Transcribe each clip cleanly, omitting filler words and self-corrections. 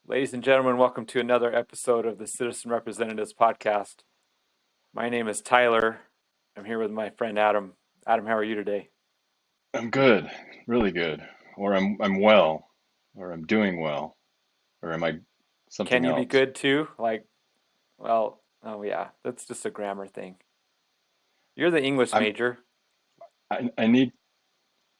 Ladies and gentlemen, welcome to another episode of the Citizen Representatives Podcast. My name is Tyler. I'm here with my friend Adam. Adam, how are you today? I'm good, really good. Or I'm well, or I'm doing well, or am I Can something you be else? good too? Oh yeah, that's just a grammar thing. You're the English I'm major. I need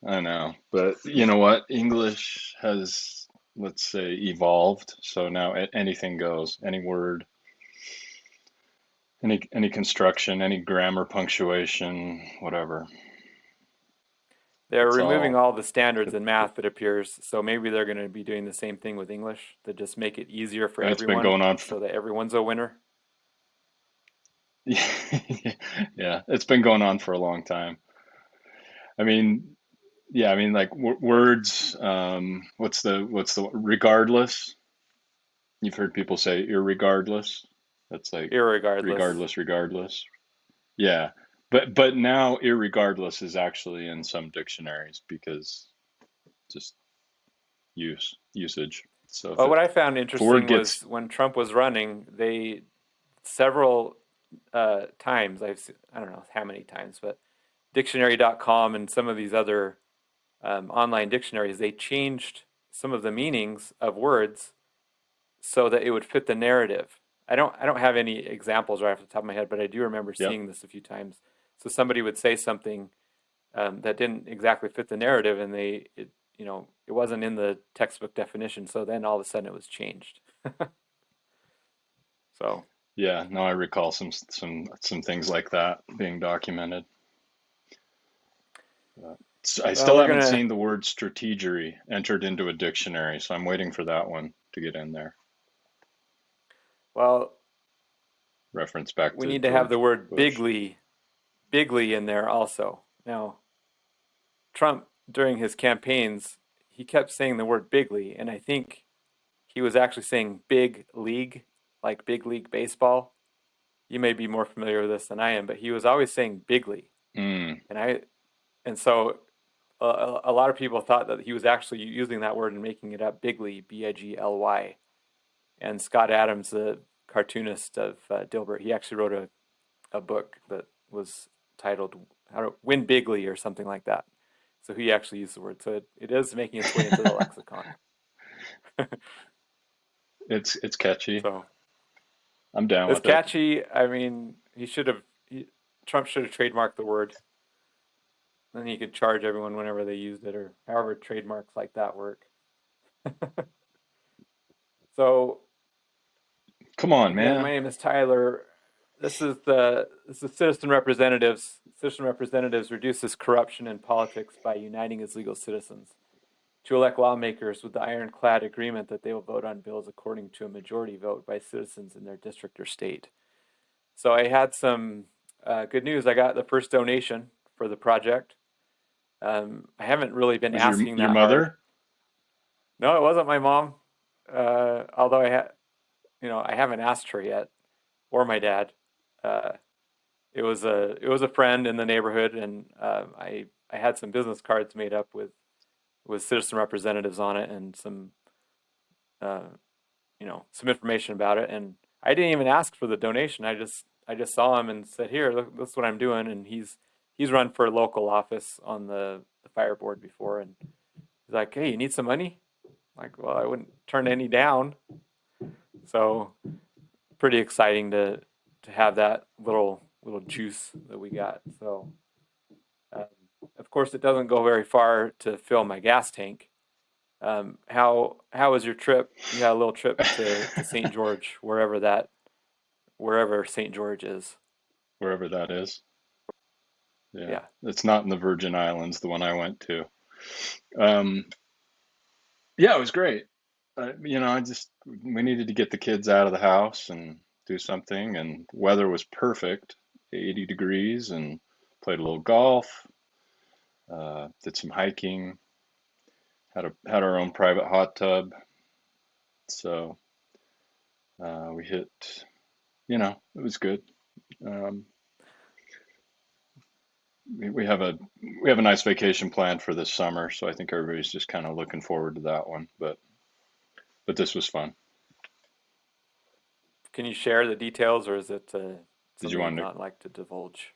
I don't know, but you know what? English has, let's say, evolved, so now anything goes, any word, any construction, any grammar, punctuation, whatever. They're It's removing all all the standards it, in math, it appears, so maybe they're going to be doing the same thing with English to just make it easier for it's been everyone going on for so that everyone's a winner. yeah, it's been going on for a long time. I mean, yeah, I mean, like w words. What's the regardless? You've heard people say irregardless. That's like Irregardless. regardless, regardless. Yeah, but now irregardless is actually in some dictionaries because just usage. So Well, what I found if a word interesting gets was when Trump was running, they several times I don't know how many times, but dictionary.com and some of these other online dictionaries, they changed some of the meanings of words so that it would fit the narrative. I don't have any examples right off the top of my head, but I do remember yep, seeing this a few times. So somebody would say something that didn't exactly fit the narrative, and it wasn't in the textbook definition. So then all of a sudden it was changed. So yeah, no, I recall some things like that being documented. But I well, still we're haven't gonna seen the word strategery entered into a dictionary, so I'm waiting for that one to get in there. well Reference back we to need to have the George word Bush. bigly in there also. Now, Trump, during his campaigns, he kept saying the word bigly, and I think he was actually saying big league, like big league baseball. You may be more familiar with this than I am, but he was always saying bigly, Mm, and I, and so a lot of people thought that he was actually using that word and making it up, bigly, Bigly. And Scott Adams, the cartoonist of Dilbert, he actually wrote a book that was titled "How to Win Bigly" or something like that. So he actually used the word. So it is making its way into the lexicon. it's catchy. So I'm down it's with it. catchy. I mean, Trump should have trademarked the word. Then he could charge everyone whenever they used it, or however trademarks like that work. So Come on, again, my man. name is Tyler. This is Citizen Representatives. Citizen Representatives reduces corruption in politics by uniting as legal citizens to elect lawmakers with the iron-clad agreement that they will vote on bills according to a majority vote by citizens in their district or state. So I had some good news. I got the first donation for the project. I haven't really been Was asking your that hard. mother? No, it wasn't my mom. Although I haven't asked her yet, or my dad. Uh, it was a friend in the neighborhood, and I had some business cards made up with citizen representatives on it and uh, some information about it. And I didn't even ask for the donation. I just saw him and said, "Here, look, this is what I'm doing." And he's run for local office on the fire board before, and he's like, "Hey, you need some money?" I'm like, well, I wouldn't turn any down. So pretty exciting to have that little juice that we got. So um, of course, it doesn't go very far to fill my gas tank. How was your trip? You had a little trip to St. George, wherever St. George is. Wherever that is. Yeah, Yeah. it's not in the Virgin Islands, the one I went to. Um, yeah, it was great. I just we needed to get the kids out of the house and do something, and weather was perfect, 80 degrees, and played a little golf, did some hiking, had our own private hot tub. So we hit, it was good. Um, we have a nice vacation planned for this summer, so I think everybody's just kind of looking forward to that one. But this was fun. can you share the details, or is it Did you something you'd want to? not like to divulge?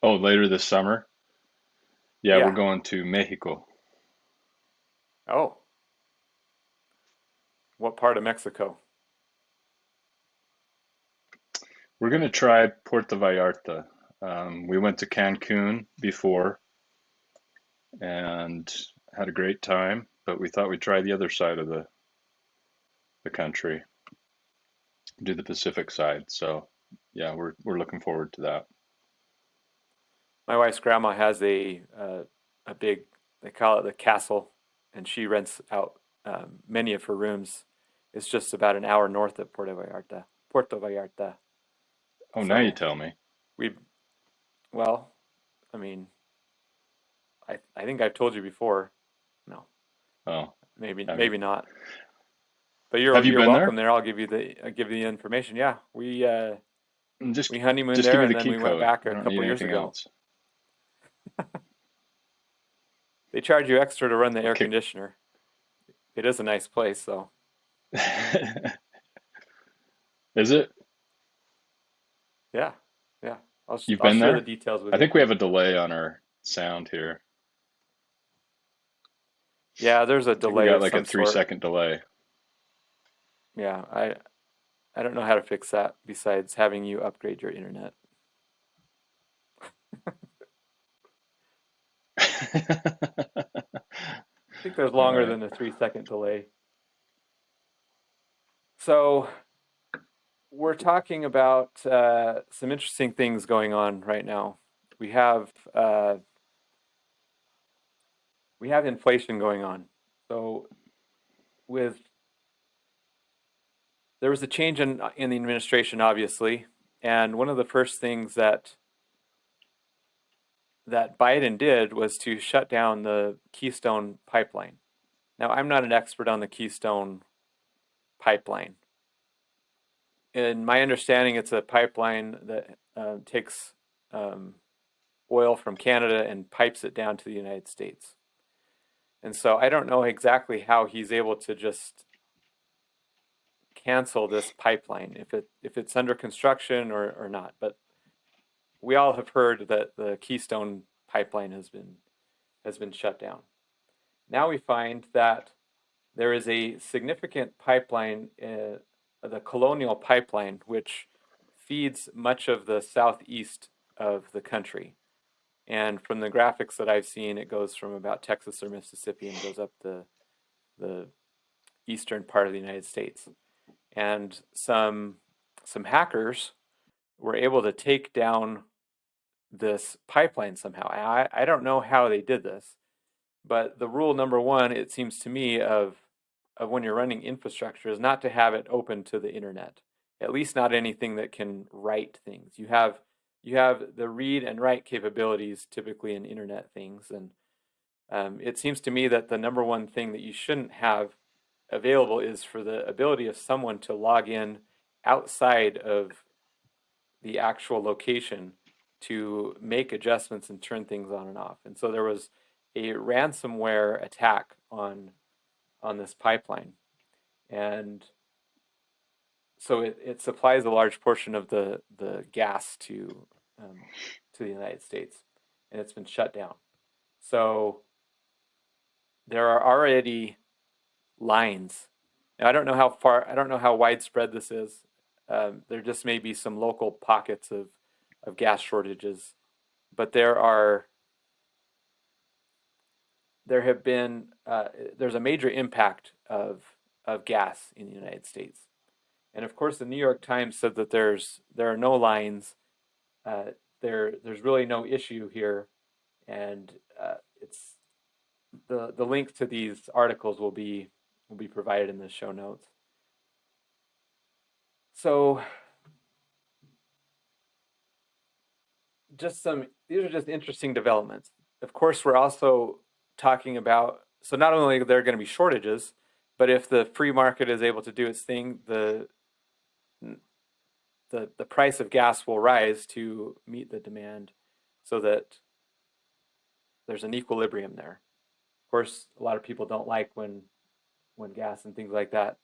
Oh, later this summer? Yeah, we're Yeah. going to Mexico. Oh, what part of Mexico? We're going to try Puerto Vallarta. We went to Cancun before and had a great time, but we thought we'd try the other side of the country, do the Pacific side. So, yeah, we're looking forward to that. My wife's grandma has a big, they call it the castle, and she rents out many of her rooms. It's just about an hour north of Puerto Vallarta. Puerto Vallarta. Oh, now you So tell me. we, well, I mean, I think I've told you before. No, Oh, have you maybe not. But have you you're been welcome there? there. I'll give you the information. Yeah, Just we honeymooned just give there, me and the then key we went code. back I a don't need couple years anything ago. else. They charge you extra to run the What air kick? conditioner. It is a nice place, though. Is it? Yeah, yeah. You've I'll been share the there? details with I you. think we have a delay on our sound here. Yeah, there's a I think we delay got of like a some three sort. second delay. Yeah, I don't know how to fix that besides having you upgrade your internet. I think there's All longer right. than a 3 second delay. So we're talking about some interesting things going on right now. We have uh, we have inflation going on. So with there was a change in the administration, obviously, and one of the first things that Biden did was to shut down the Keystone pipeline. Now, I'm not an expert on the Keystone pipeline. In my understanding, it's a pipeline that takes um, oil from Canada and pipes it down to the United States. And so I don't know exactly how he's able to just cancel this pipeline if it's under construction or not. But we all have heard that the Keystone pipeline has been shut down. Now we find that there is a significant pipeline, the Colonial Pipeline, which feeds much of the southeast of the country. And from the graphics that I've seen, it goes from about Texas or Mississippi and goes up the eastern part of the United States. And some hackers were able to take down this pipeline somehow. I don't know how they did this, but the rule number one, it seems to me, of when you're running infrastructure is not to have it open to the internet. At least not anything that can write things. You have the read and write capabilities typically in internet things, and it seems to me that the number one thing that you shouldn't have available is for the ability of someone to log in outside of the actual location to make adjustments and turn things on and off. And so there was a ransomware attack on this pipeline, and so it supplies a large portion of the gas to the United States, and it's been shut down. So there are already lines. Now, I don't know how widespread this is. There just may be some local pockets of gas shortages, but there have been there's a major impact of gas in the United States, and of course the New York Times said that there are no lines, there's really no issue here, and it's the link to these articles will be provided in the show notes. So these are just interesting developments. Of course, we're also talking about, so not only are there going to be shortages, but if the free market is able to do its thing, the price of gas will rise to meet the demand so that there's an equilibrium there. Of course, a lot of people don't like when gas and things like that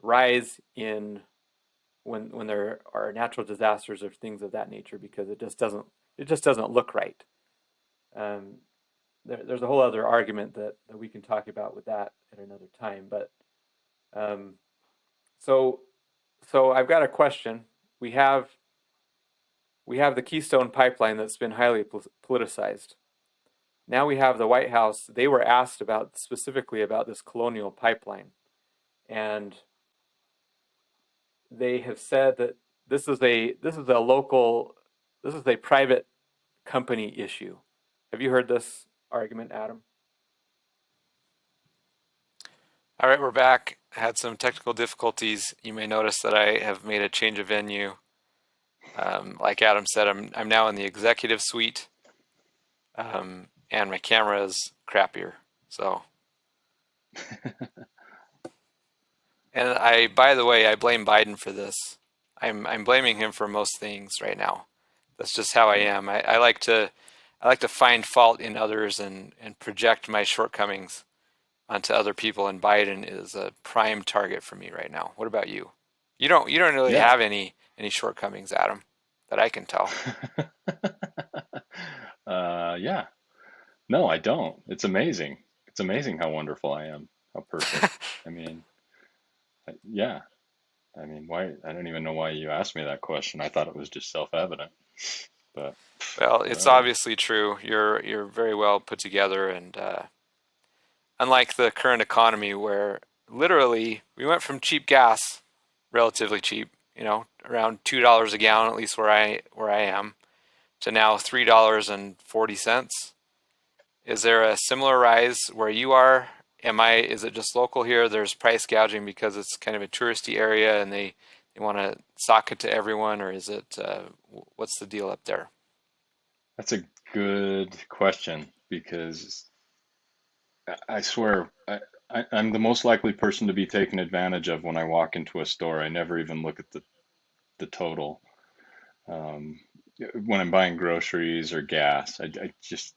rise in when there are natural disasters or things of that nature because it just doesn't look right. Um, there's a whole other argument that we can talk about with that at another time. But um, so so I've got a question. We have we have the Keystone pipeline that's been highly politicized. Now we have the White House. They were asked about specifically about this colonial pipeline, and they have said that this is a local this is a private company issue. Have you heard this argument, Adam? All right, we're back. Had some technical difficulties. You may notice that I have made a change of venue. Like Adam said, I'm now in the executive suite, and my camera is crappier. So, and by the way, I blame Biden for this. I'm blaming him for most things right now. That's just how I am. I like to find fault in others and project my shortcomings onto other people, and Biden is a prime target for me right now. What about you? You don't really Yeah. have any shortcomings, Adam, that I can tell. Yeah. No, I don't. It's amazing. It's amazing how wonderful I am. How perfect. I mean, yeah. I mean, why? I don't even know why you asked me that question. I thought it was just self-evident, but Well, it's whatever. obviously true. You're very well put together, and unlike the current economy where literally we went from cheap gas, relatively cheap, around $2 a gallon, at least where I am, to now $3.40. Is there a similar rise where you are? Is it just local here? There's price gouging because it's kind of a touristy area and they want to sock it to everyone, or is it, what's the deal up there? That's a good question because I swear I'm the most likely person to be taken advantage of when I walk into a store. I never even look at the total. Um, when I'm buying groceries or gas, I just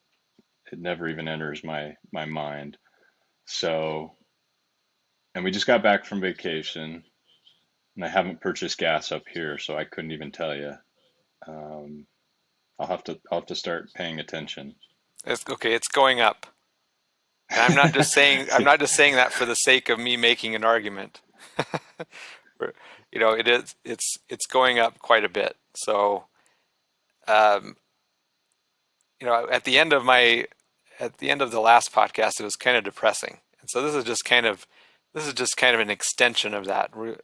it never even enters my mind. So, and we just got back from vacation, and I haven't purchased gas up here, so I couldn't even tell you. Um, I'll have to start paying attention. It's okay, it's going up. And I'm not just saying that for the sake of me making an argument. It's going up quite a bit. So, um, at the end of the last podcast, it was kind of depressing. And so this is just kind of an extension of that. We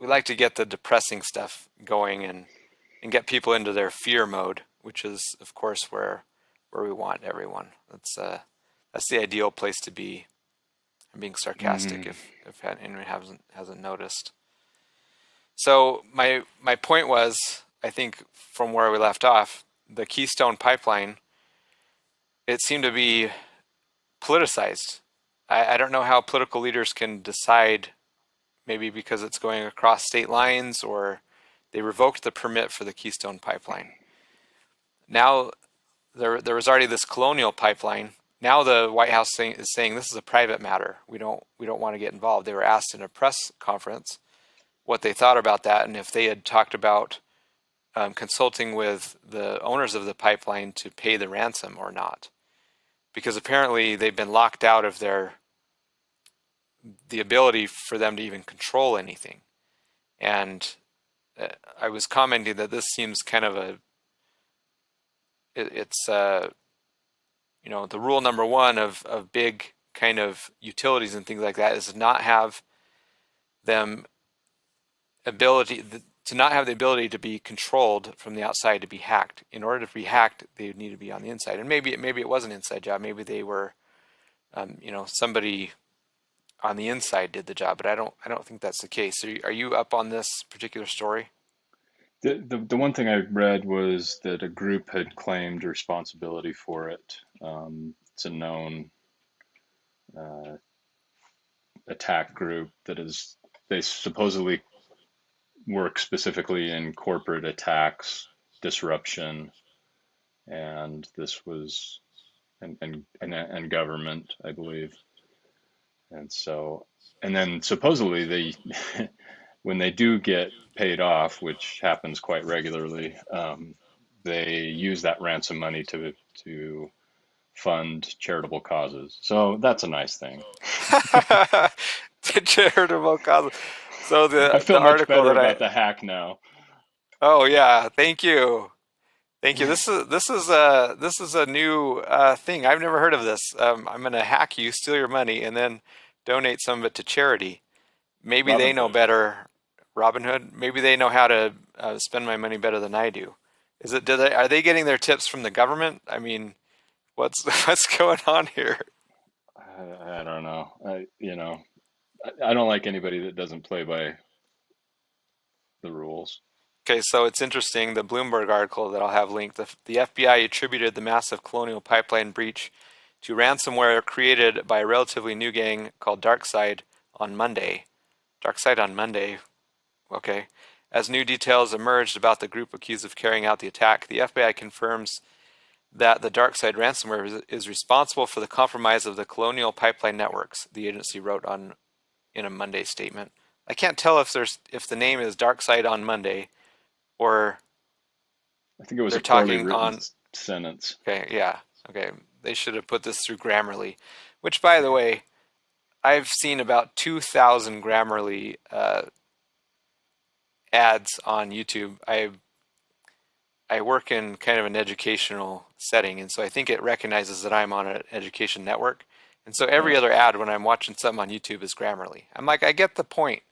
like to get the depressing stuff going and get people into their fear mode, which is, of course, where we want everyone. That's the ideal place to be. I'm being sarcastic Hmm. if anyone hasn't noticed. So my point was, I think from where we left off, the Keystone pipeline, it seemed to be politicized. I don't know how political leaders can decide, maybe because it's going across state lines or they revoked the permit for the Keystone pipeline. Now there was already this colonial pipeline. Now the White House is saying this is a private matter. We don't want to get involved. They were asked in a press conference what they thought about that and if they had talked about consulting with the owners of the pipeline to pay the ransom or not, because apparently they've been locked out of the ability for them to even control anything. And I was commenting that this seems kind of it's the rule number one of big kind of utilities and things like that is not have them ability to not have the ability to be controlled from the outside to be hacked. In order to be hacked, they would need to be on the inside. And maybe it was an inside job. Maybe they were somebody on the inside did the job, but I don't think that's the case. Are you up on this particular story? The one thing I read was that a group had claimed responsibility for it. It's a known uh, attack group that is they supposedly work specifically in corporate attacks, disruption, and this was and government, I believe. And so, and then supposedly they, when they do get paid off, which happens quite regularly, they use that ransom money to fund charitable causes. So that's a nice thing. The charitable cause. So I the feel much article better that about the hack now. oh yeah, thank you. Thank you. This is a new thing. I've never heard of this. I'm gonna hack you, steal your money, and then donate some of it to charity. Maybe they Robin know Hood. better, Robin Hood. Maybe they know how to spend my money better than I do. Is it? Are they getting their tips from the government? I mean, what's what's going on here? I don't know. I don't like anybody that doesn't play by the rules. Okay, so it's interesting. The Bloomberg article that I'll have linked. The FBI attributed the massive Colonial Pipeline breach to ransomware created by a relatively new gang called DarkSide on Monday. DarkSide on Monday. Okay. As new details emerged about the group accused of carrying out the attack, the FBI confirms that the DarkSide ransomware is responsible for the compromise of the Colonial Pipeline networks, the agency wrote on in a Monday statement. I can't tell if the name is DarkSide on Monday or I think it was they're a poorly talking written on. sentence. Okay, yeah, okay. They should have put this through Grammarly, which, by the way, I've seen about 2,000 Grammarly ads on YouTube. I work in kind of an educational setting, and so I think it recognizes that I'm on an education network. And so every Oh. other ad when I'm watching something on YouTube is Grammarly. I'm like, I get the point,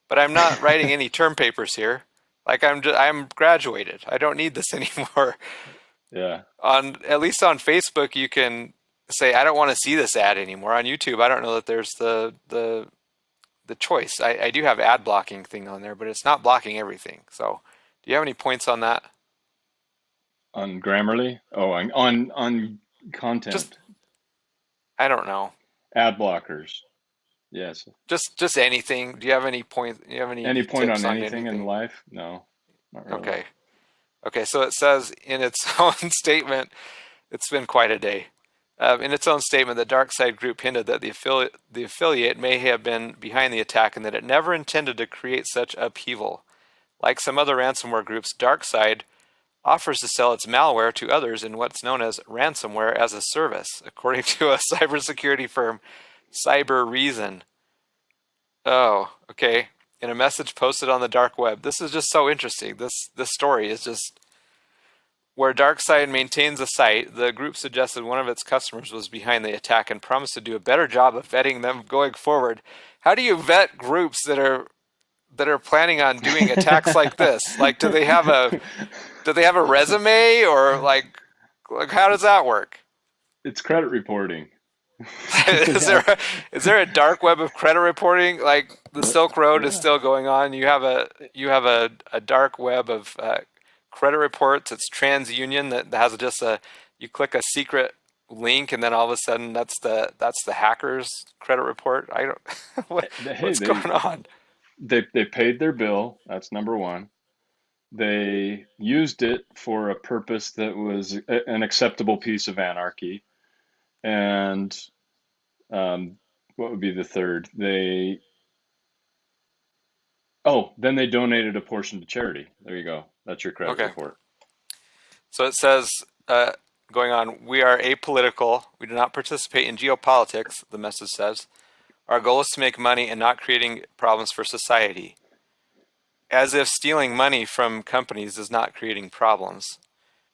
but I'm not writing any term papers here. Like I'm graduated. I don't need this anymore. Yeah. On at least on Facebook, you can say I don't want to see this ad anymore. On YouTube, I don't know that there's the choice. I do have ad blocking thing on there, but it's not blocking everything. So, do you have any points on that? On Grammarly? Oh, on Just content. I don't know. Ad blockers. Yes. Just anything. Do you have any point? Do you have any Any point tips on on anything in anything? life? No, not really. Okay. Okay. So it says in its own statement, it's been quite a day. In its own statement, the Dark Side Group hinted that the affiliate may have been behind the attack and that it never intended to create such upheaval. Like some other ransomware groups, DarkSide offers to sell its malware to others in what's known as ransomware as a service, according to a cybersecurity firm, CyberReason. Oh, okay. In a message posted on the dark web, this is just so interesting. This story is just where DarkSide maintains a site. The group suggested one of its customers was behind the attack and promised to do a better job of vetting them going forward. How do you vet groups that are planning on doing attacks like this? Like, do they have a resume or like how does that work? It's credit reporting. They is there have, a, is there a dark web of credit reporting? Like the Silk Road is yeah. still going on. You have a dark web of credit reports. It's TransUnion that has just a you click a secret link and then all of a sudden that's the hacker's credit report. I don't Hey, what's going on? they paid their bill. That's number one. They used it for a purpose that was an acceptable piece of anarchy. And um, what would be the third? Then they donated a portion to charity. There you go. That's your credit Okay, report. so it says going on. We are apolitical. We do not participate in geopolitics. The message says. Our goal is to make money and not creating problems for society. As if stealing money from companies is not creating problems.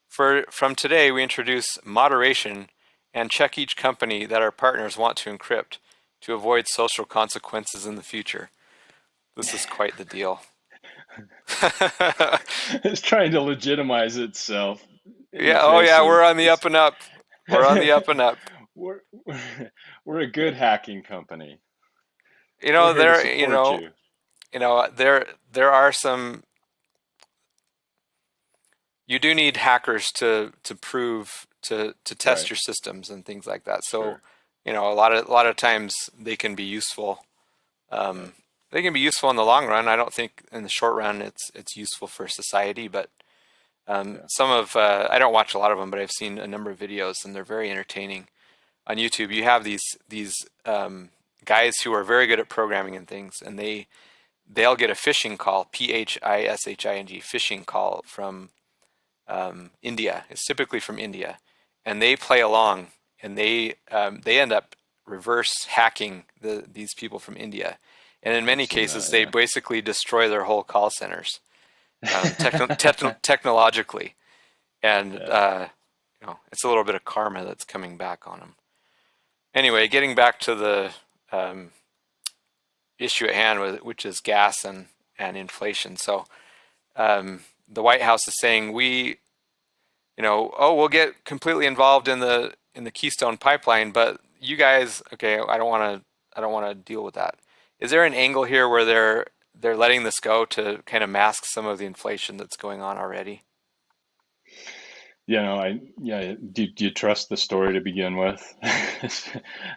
From today, we introduce moderation and check each company that our partners want to encrypt to avoid social consequences in the future. This is quite the deal. It's trying to legitimize itself in the Yeah, oh face yeah, of we're on the it's up and up. We're on the up and up. we're we're a good hacking company. You We're know, here to there, you support know, you. you know, there are some you do need hackers to prove to test Right. your systems and things like that. So, Sure. a lot of times they can be useful. Right. Um, they can be useful in the long run. I don't think in the short run it's useful for society, but Yeah. some of I don't watch a lot of them, but I've seen a number of videos and they're very entertaining on YouTube. You have these guys who are very good at programming and things, and they'll get a phishing call, phishing, phishing call from India. It's typically from India, and they play along, and they end up reverse hacking these people from India, and in I've many seen cases that. they Yeah. basically destroy their whole call centers technologically, and Yeah. it's a little bit of karma that's coming back on them. Anyway, getting back to the um, issue at hand, which is gas and inflation. So the White House is saying we'll get completely involved in the Keystone pipeline, but you guys, okay, I don't want to deal with that. Is there an angle here where they're letting this go to kind of mask some of the inflation that's going on already? Do you trust the story to begin with?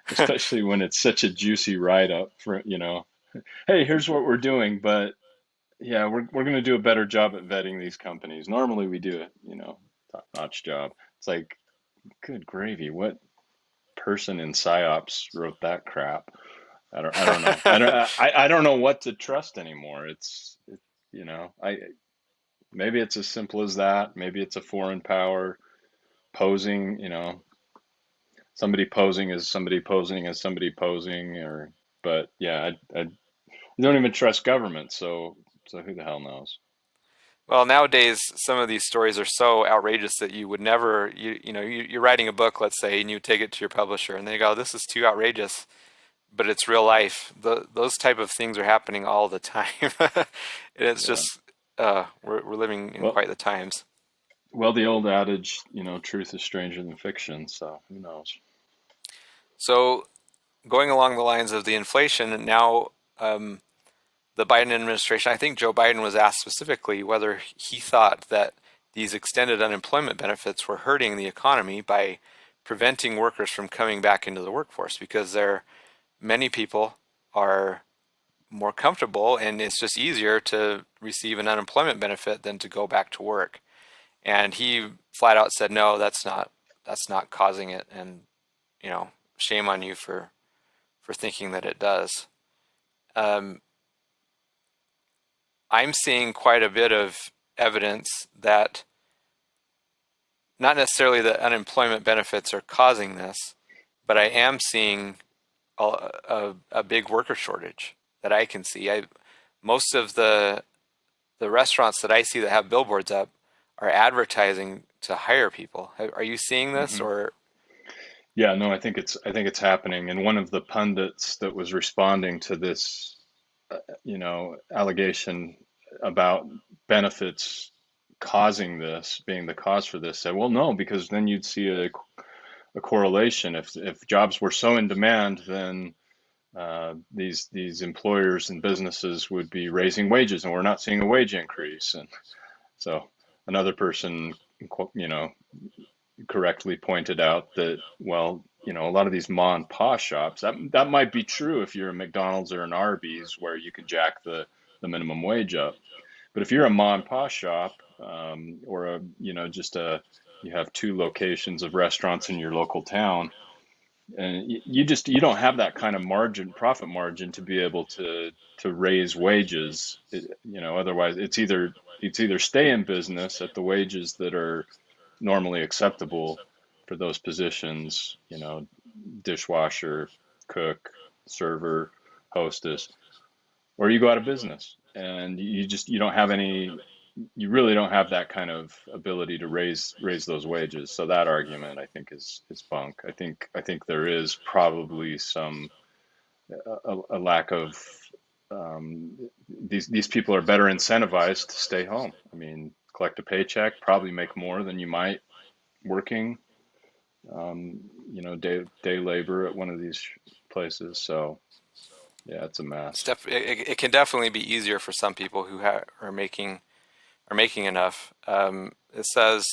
Especially when it's such a juicy write-up for, hey, here's what we're doing, but yeah, we're going to do a better job at vetting these companies. Normally we do it, top-notch job. It's like, good gravy, what person in psyops wrote that crap? I don't know. I don't know what to trust anymore. I maybe it's as simple as that. Maybe it's a foreign power posing, somebody posing as somebody posing as somebody posing, but yeah, I don't even trust government, so who the hell knows? Well, nowadays, some of these stories are so outrageous that you would never, you're writing a book, let's say, and you take it to your publisher, and they go, "This is too outrageous," but it's real life. Those type of things are happening all the time, and it's Yeah. just we're living in Well, quite the times. the old adage, truth is stranger than fiction, so who knows? So, going along the lines of the inflation, and now the Biden administration, I think Joe Biden was asked specifically whether he thought that these extended unemployment benefits were hurting the economy by preventing workers from coming back into the workforce because many people are more comfortable and it's just easier to receive an unemployment benefit than to go back to work. And he flat out said, no, that's not causing it. And, shame on you for thinking that it does. Um, I'm seeing quite a bit of evidence that not necessarily that unemployment benefits are causing this, but I am seeing a big worker shortage that I can see. Most of the restaurants that I see that have billboards up are advertising to hire people. Are you seeing this Hmm. or? Yeah, no, I think it's happening. And one of the pundits that was responding to this, allegation about benefits causing this, being the cause for this, said, well, no, because then you'd see a correlation. If jobs were so in demand, then these employers and businesses would be raising wages, and we're not seeing a wage increase. And so another person, you know, correctly pointed out that, well, a lot of these ma and pa shops, that might be true if you're a McDonald's or an Arby's where you can jack the minimum wage up. But if you're a ma and pa shop, or just you have two locations of restaurants in your local town, and you don't have that kind of profit margin to be able to raise wages. Otherwise it's either stay in business at the wages that are normally acceptable for those positions, dishwasher, cook, server, hostess, or you go out of business, and you don't have any, you really don't have that kind of ability to raise those wages. So that argument, I think, is bunk. I think there is probably a lack of, these people are better incentivized to stay home. I mean, collect a paycheck, probably make more than you might working, day labor at one of these places. So yeah, it's a mess. It can definitely be easier for some people who are making enough. It says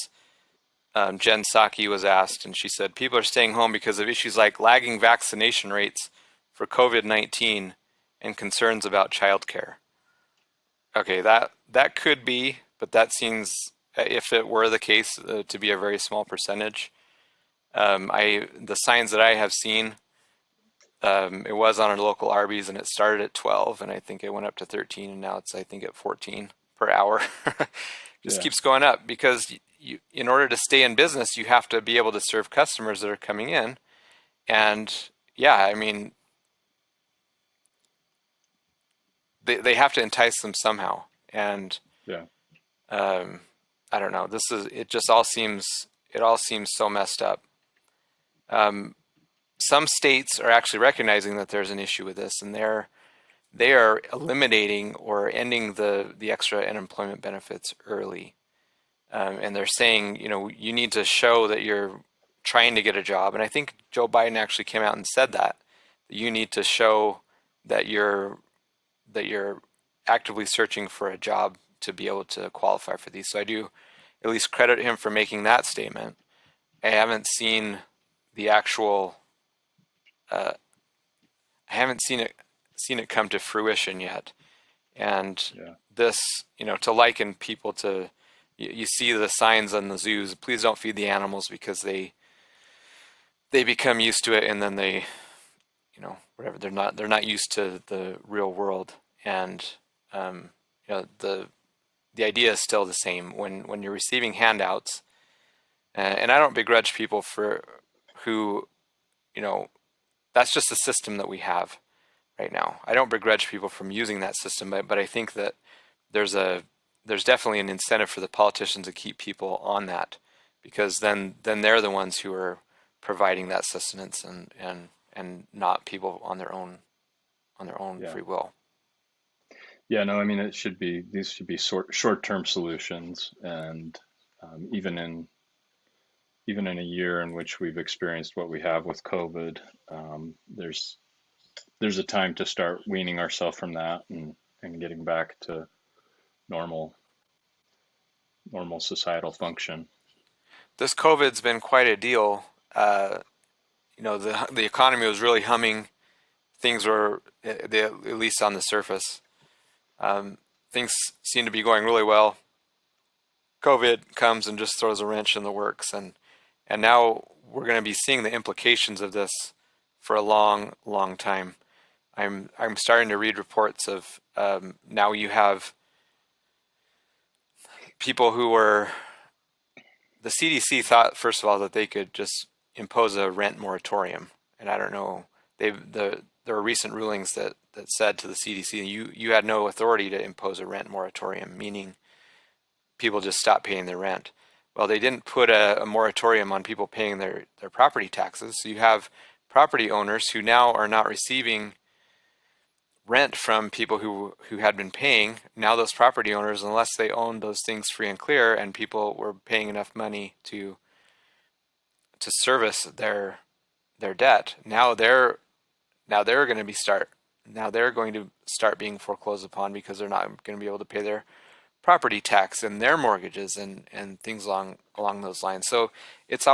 Jen Psaki was asked, and she said people are staying home because of issues like lagging vaccination rates for COVID-19 and concerns about childcare. Okay, that could be, but that seems, if it were the case, to be a very small percentage. The signs that I have seen It was on a local Arby's and it started at 12 and I think it went up to 13 and now it's I think at 14 per hour. Just Yeah. keeps going up because in order to stay in business, you have to be able to serve customers that are coming in. And yeah, I mean, they have to entice them somehow. And Yeah. um, I don't know. It just all seems, it all seems so messed up. Um, some states are actually recognizing that there's an issue with this, and they are eliminating or ending the extra unemployment benefits early. And they're saying, you know, you need to show that you're trying to get a job. And I think Joe Biden actually came out and said that you need to show that you're actively searching for a job to be able to qualify for these. So I do at least credit him for making that statement. I haven't seen the actual uh, I haven't seen it come to fruition yet. And Yeah. this, you know, to liken people to you see the signs on the zoos, please don't feed the animals because they become used to it and then they, you know, whatever, they're not used to the real world. And um, you know, the idea is still the same when you're receiving handouts, and I don't begrudge people for who, you know, that's just the system that we have right now. I don't begrudge people from using that system, but I think that there's a there's definitely an incentive for the politicians to keep people on that because then they're the ones who are providing that sustenance and not people on their own Yeah. free will. Yeah. No, I mean, these should be short-term solutions. And even in a year in which we've experienced what we have with COVID, there's a time to start weaning ourselves from that and getting back to normal societal function. This COVID's been quite a deal. You know, the economy was really humming. Things were at least on the surface. Um, things seem to be going really well. COVID comes and just throws a wrench in the works, and now we're going to be seeing the implications of this for a long, long time. I'm starting to read reports of now you have people who were the CDC thought first of all that they could just impose a rent moratorium, and I don't know there were recent rulings that said to the CDC you had no authority to impose a rent moratorium, meaning people just stopped paying their rent. Well, they didn't put a moratorium on people paying their property taxes. So you have property owners who now are not receiving rent from people who had been paying. Now those property owners, unless they owned those things free and clear and people were paying enough money to service their debt, now they're going to start being foreclosed upon because they're not going to be able to pay their property tax and their mortgages and things along those lines. So it's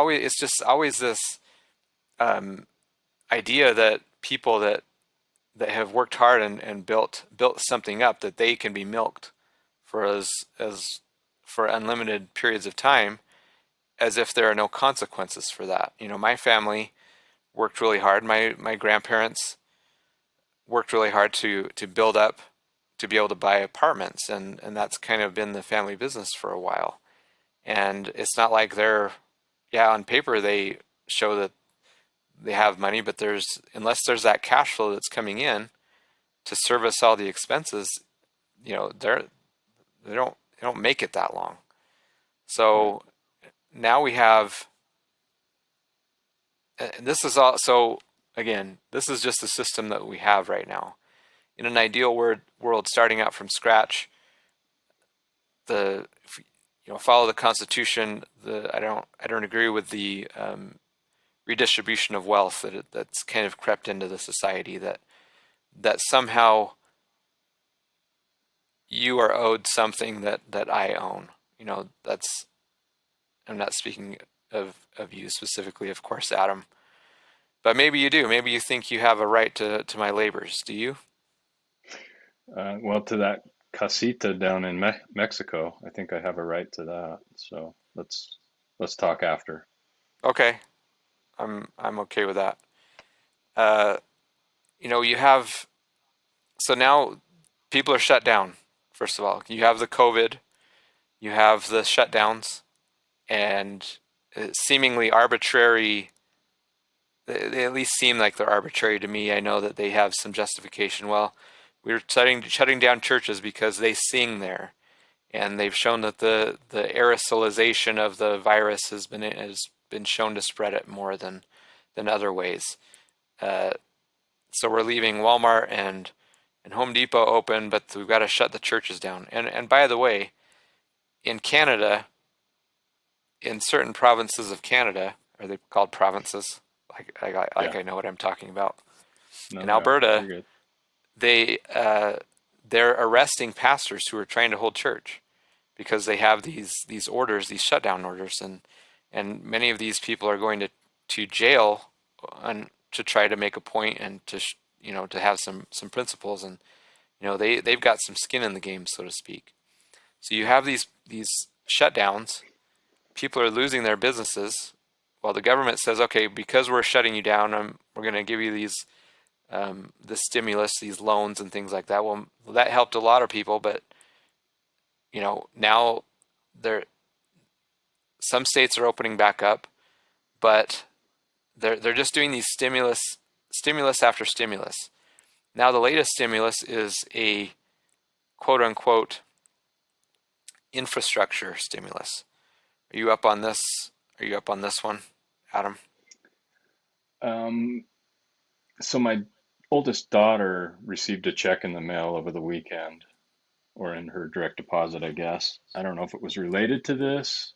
just always this um, idea that people that have worked hard and built something up that they can be milked for as for unlimited periods of time as if there are no consequences for that. You know, my family worked really hard. My grandparents worked really hard to build up to be able to buy apartments and that's kind of been the family business for a while. And it's not like yeah, on paper they show that they have money, but unless there's that cash flow that's coming in to service all the expenses, you know, they don't make it that long. Right. So now we have, and this is also, again, this is just the system that we have right now. In an ideal world, starting out from scratch, follow the Constitution. I don't agree with the redistribution of wealth that's kind of crept into the society that somehow you are owed something that I own. You know, that's I'm not speaking of you specifically, of course, Adam. But maybe you do. Maybe you think you have a right to my labors. Do you? Well, to that casita down in Mexico, I think I have a right to that. So let's talk after. Okay, I'm okay with that. Uh, you have, so now people are shut down. First of all, you have the COVID, you have the shutdowns, and seemingly arbitrary. They at least seem like they're arbitrary to me. I know that they have some justification. Well, we're shutting down churches because they sing there, and they've shown that the aerosolization of the virus has been shown to spread it more than other ways. Uh, so we're leaving Walmart and Home Depot open, but we've got to shut the churches down. And by the way, in Canada, in certain provinces of Canada, are they called provinces? Like Yeah. I know what I'm talking about. No, In they are. Alberta, You're good. they they're arresting pastors who are trying to hold church because they have these orders, these shutdown orders, and many of these people are going to jail and to try to make a point and to have some principles, and they've got some skin in the game, so to speak. So you have these shutdowns. People are losing their businesses. Well, the government says, okay, because we're shutting you down, we're going to give you the stimulus, these loans and things like that. Well, that helped a lot of people, but now there some states are opening back up, but they're just doing these stimulus after stimulus. Now the latest stimulus is a quote unquote infrastructure stimulus. Are you up on this? Are you up on this one, Adam? Um, so my oldest daughter received a check in the mail over the weekend, or in her direct deposit, I guess. I don't know if it was related to this.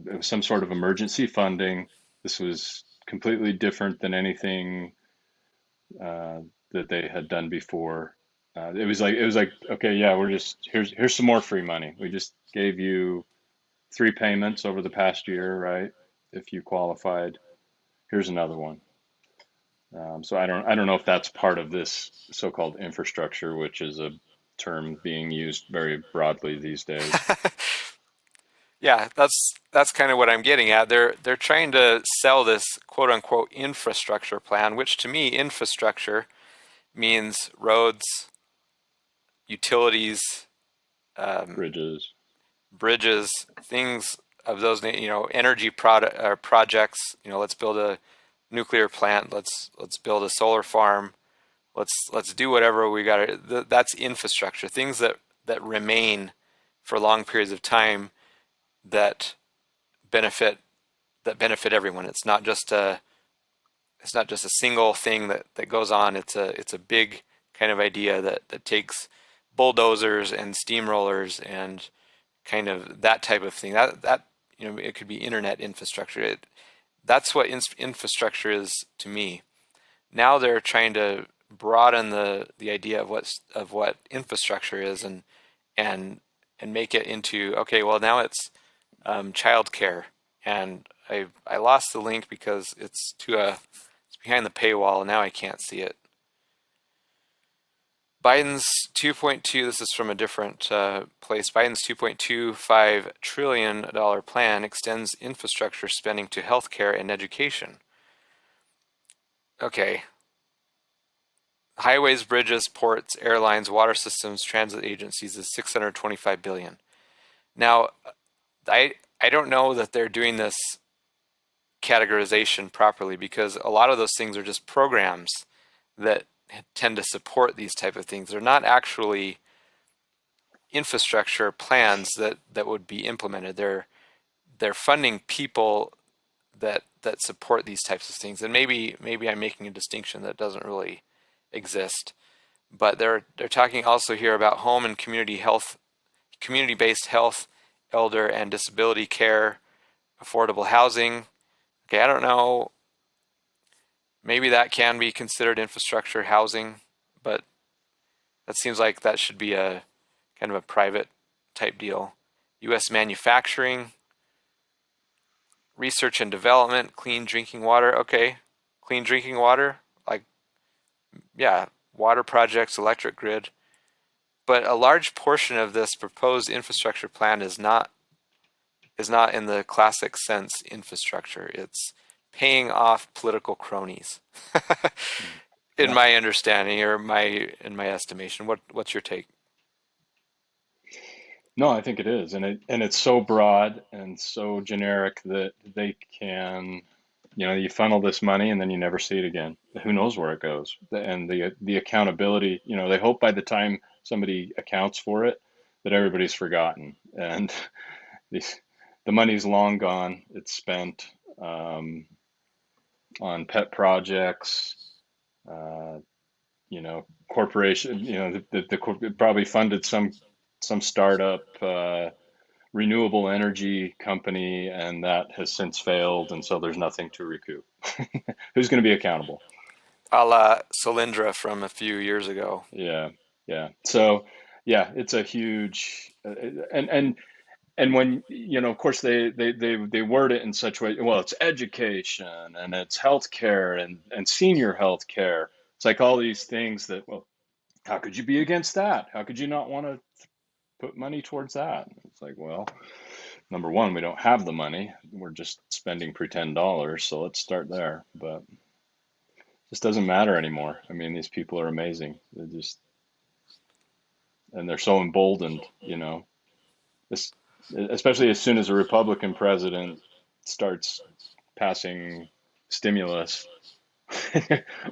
It was some sort of emergency funding. This was completely different than anything uh, that they had done before. It was like okay, yeah, we're just here's some more free money. We just gave you three payments over the past year, right? If you qualified, here's another one. So I don't know if that's part of this so-called infrastructure, which is a term being used very broadly these days. Yeah, that's kind of what I'm getting at. They're trying to sell this quote unquote infrastructure plan, which to me infrastructure means roads, utilities, um, Bridges. bridges, things of those, energy projects. Let's build a nuclear plant. Let's build a solar farm. Let's do whatever we got to. That's infrastructure. Things that remain for long periods of time that benefit that benefit everyone. It's not just a single thing that goes on. It's a big kind of idea that takes bulldozers and steamrollers and kind of that type of thing. That it could be internet infrastructure. That's what infrastructure is to me. Now they're trying to broaden the idea of what infrastructure is and and make it into, okay, well, now it's childcare, and I lost the link because it's behind the paywall and now I can't see it. Biden's 2.2, this is from a different place. Biden's $2.25 trillion plan extends infrastructure spending to healthcare and education. Okay. Highways, bridges, ports, airlines, water systems, transit agencies is 625 billion. Now, I don't know that they're doing this categorization properly because a lot of those things are just programs that tend to support these type of things. They're not actually infrastructure plans that would be implemented. They're funding people that support these types of things. And maybe I'm making a distinction that doesn't really exist. But they're talking also here about home and community health, community-based health, elder and disability care, affordable housing. Okay, I don't know. Maybe that can be considered infrastructure housing, but that seems like that should be a kind of a private type deal. U.S. manufacturing, research and development, clean drinking water. Okay, clean drinking water, like, yeah, water projects, electric grid. But a large portion of this proposed infrastructure plan is not in the classic sense infrastructure. It's paying off political cronies. in Yeah. my understanding or in my estimation. What's your take? No, I think it is, and it's so broad and so generic that they can, you funnel this money and then you never see it again. Who knows where it goes? And the accountability, they hope by the time somebody accounts for it that everybody's forgotten, and these, the money's long gone. It's spent um, on pet projects, uh, corporation, it probably funded some startup. Renewable energy company, and that has since failed, and so there's nothing to recoup. Who's going to be accountable? A la Solyndra from a few years ago. Yeah, yeah. So, yeah, it's a huge and when of course they word it in such a way. Well, it's education and it's healthcare and senior healthcare. It's like all these things that, well, how could you be against that? How could you not want to put money towards that? It's like, well, number one, we don't have the money. We're just spending pretend dollars. So let's start there. But it just doesn't matter anymore. I mean, these people are amazing. And they're so emboldened, this, especially as soon as a Republican president starts passing stimulus.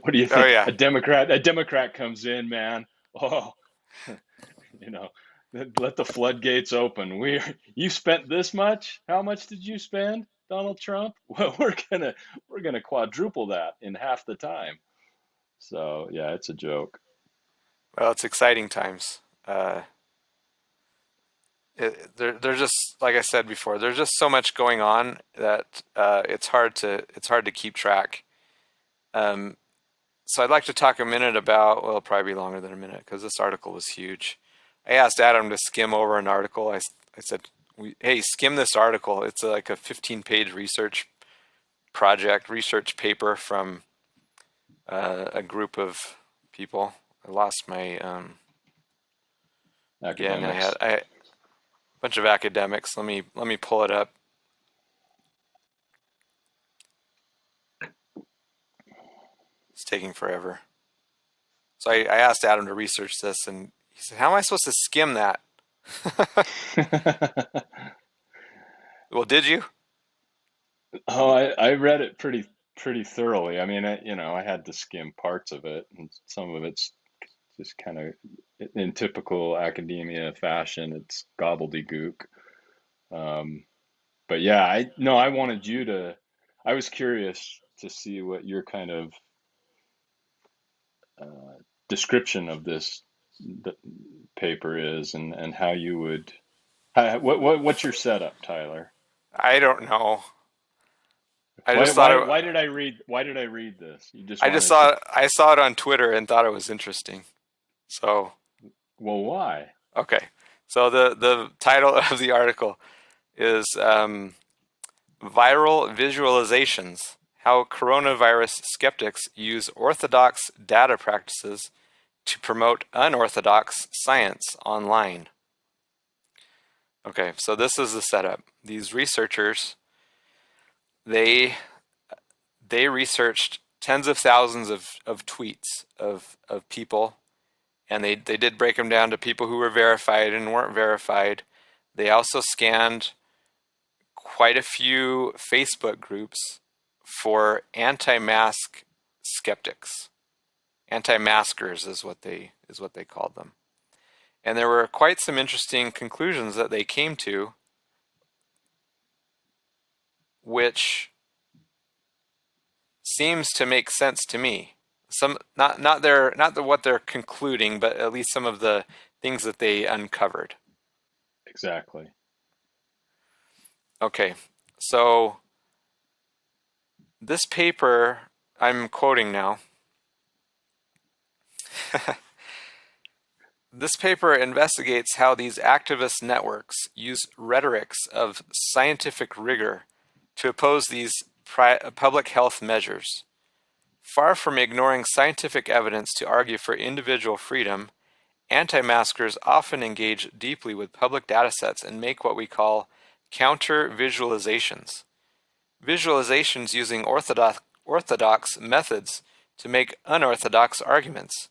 What do you Oh think? yeah. A Democrat comes in, man. Oh, you know, let the floodgates open. You spent this much? How much did you spend, Donald Trump? Well, we're gonna quadruple that in half the time. So yeah, it's a joke. Well, it's exciting times. There's just like I said before. There's just so much going on that it's hard to keep track. Um, so I'd like to talk a minute about, well, probably be longer than a minute because this article was huge. I asked Adam to skim over an article. I said, hey, skim this article. It's like a 15-page research paper from a group of people. I lost my again. Academics. I had a bunch of academics. Let me pull it up. It's taking forever. So I asked Adam to research this, and he said, "How am I supposed to skim that?" Well, did you? Oh, I read it pretty thoroughly. I mean, I had to skim parts of it, and some of it's just kind of in typical academia fashion. It's gobbledygook. Um, but yeah, I no, I wanted you to. I was curious to see what your kind of uh, description of this the paper is, and how you would. What's your setup, Tyler? I don't know. I Why just thought why it, why did I read why did I read this? You just I just wanted to. saw I saw it on Twitter and thought it was interesting. So Well, why? okay. So the title of the article is "Viral Visualizations: How Coronavirus Skeptics Use Orthodox Data Practices to Promote Unorthodox Science Online." Okay, so this is the setup. These researchers, they they researched tens of thousands of tweets of people, and they did break them down to people who were verified and weren't verified. They also scanned quite a few Facebook groups for anti-mask skeptics. Anti-maskers is what they called them. And there were quite some interesting conclusions that they came to, which seems to make sense to me. Some not what they're concluding, but at least some of the things that they uncovered. Exactly. Okay, so this paper I'm quoting now. This paper investigates how these activist networks use rhetorics of scientific rigor to oppose these public health measures. Far from ignoring scientific evidence to argue for individual freedom, anti-maskers often engage deeply with public datasets and make what we call counter-visualizations. Visualizations using orthodox methods to make unorthodox arguments,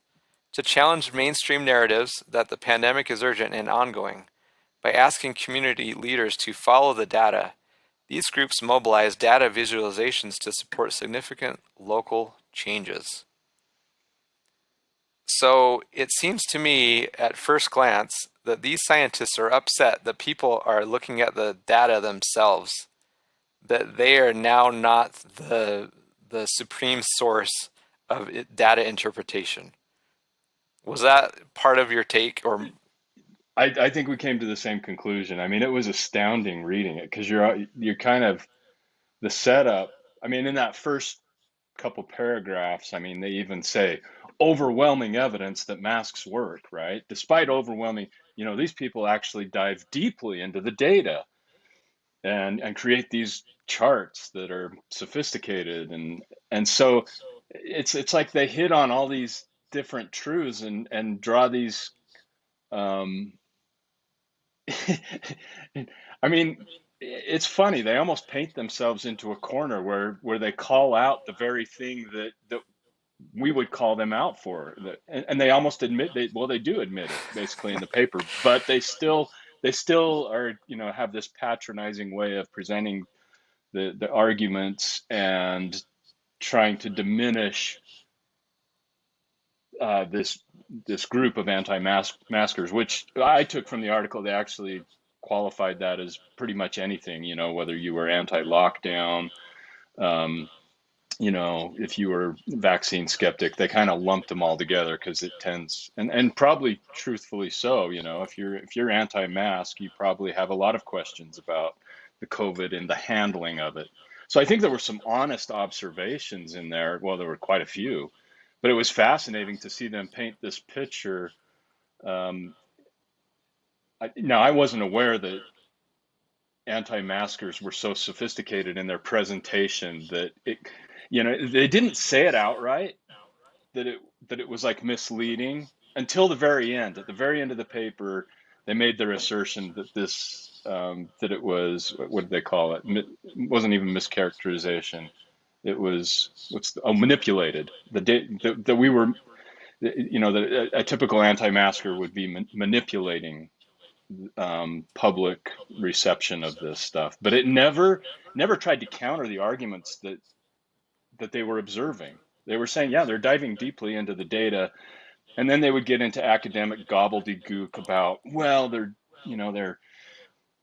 to challenge mainstream narratives that the pandemic is urgent and ongoing. By asking community leaders to follow the data, these groups mobilize data visualizations to support significant local changes. So it seems to me at first glance that these scientists are upset that people are looking at the data themselves, that they are now not the supreme source of data interpretation. Was that part of your take, or I think we came to the same conclusion. I mean, it was astounding reading it because you're kind of the setup. I mean, in that first couple paragraphs, I mean, they even say overwhelming evidence that masks work, right? Despite overwhelming, these people actually dive deeply into the data and create these charts that are sophisticated and so it's like they hit on all these different truths and draw these um I mean, it's funny. They almost paint themselves into a corner where they call out the very thing that we would call them out for. And they almost admit they do admit it basically in the paper, but they still are, have this patronizing way of presenting the arguments and trying to diminish this group of anti-maskers, which I took from the article. They actually qualified that as pretty much anything, whether you were anti-lockdown, um, if you were vaccine skeptic, they kind of lumped them all together because it tends, and probably truthfully so, if you're anti-mask, you probably have a lot of questions about the COVID and the handling of it. So I think there were some honest observations in there. Well, there were quite a few, but it was fascinating to see them paint this picture. Um, now, I wasn't aware that anti-maskers were so sophisticated in their presentation that they didn't say it outright, that it was like misleading until the very end. At the very end of the paper, they made their assertion that that it was, what did they call it? It wasn't even mischaracterization. It was manipulated. That we were, that a typical anti-masker would be manipulating public reception of this stuff, but it never tried to counter the arguments that they were observing. They were saying, yeah, they're diving deeply into the data, and then they would get into academic gobbledygook about, well, they're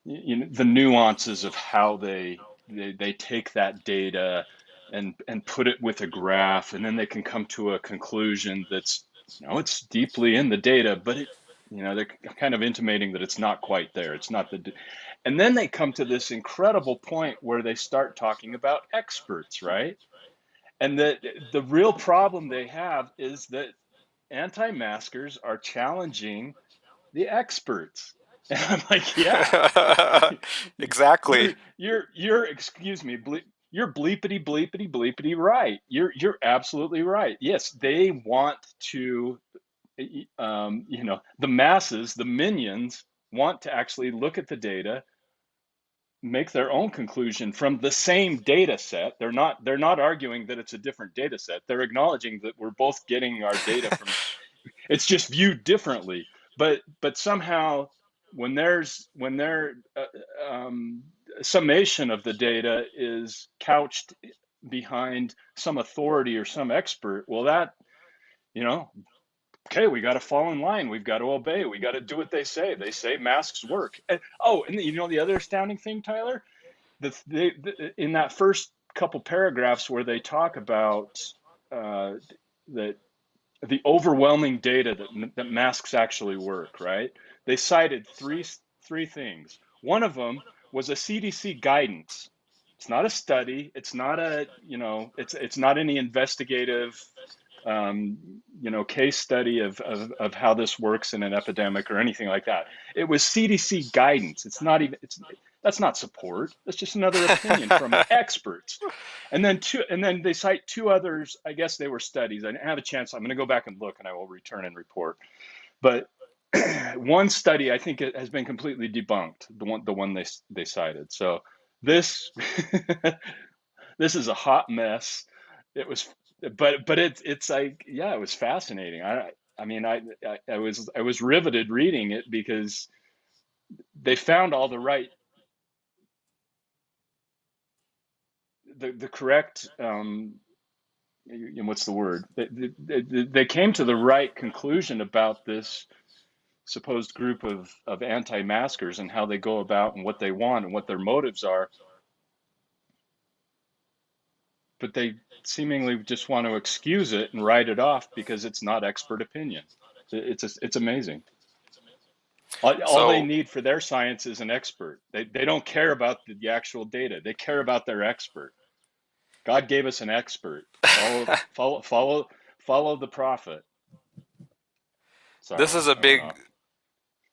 the nuances of how they take that data and put it with a graph, and then they can come to a conclusion that's, it's deeply in the data, but they're kind of intimating that it's not quite there. It's not and then they come to this incredible point where they start talking about experts, right? And that the real problem they have is that anti-maskers are challenging the experts. And I'm like, yeah, exactly? you're excuse me, you're bleepity bleepity bleepity right. You're absolutely right. Yes, they want to, the masses, the minions want to actually look at the data, make their own conclusion from the same data set. They're not arguing that it's a different data set. They're acknowledging that we're both getting our data from, it's just viewed differently. But somehow when their summation of the data is couched behind some authority or some expert, well, that, you know okay, we got to fall in line, we've got to obey, we got to do what they say masks work. And the other astounding thing, Tyler, in that first couple paragraphs where they talk about uh, that the overwhelming data that masks actually work, right? They cited three things. One of them was a CDC guidance. It's not a study. It's not it's not any investigative, case study of how this works in an epidemic or anything like that. It was CDC guidance. That's not support. That's just another opinion from experts. And then they cite two others. I guess they were studies. I didn't have a chance. I'm going to go back and look, and I will return and report. But one study, I think, it has been completely debunked. The one they cited. So this this is a hot mess. It was but it's like, yeah, it was fascinating. I mean, I was riveted reading it because they found all the right, the correct, what's the word? They came to the right conclusion about this supposed group of anti-maskers and how they go about and what they want and what their motives are, but they seemingly just want to excuse it and write it off because it's not expert opinion. It's amazing. All they So need for their science is an expert. They don't care about the actual data. They care about their expert. God gave us an expert. Follow the prophet. this Sorry, is a I went big. off.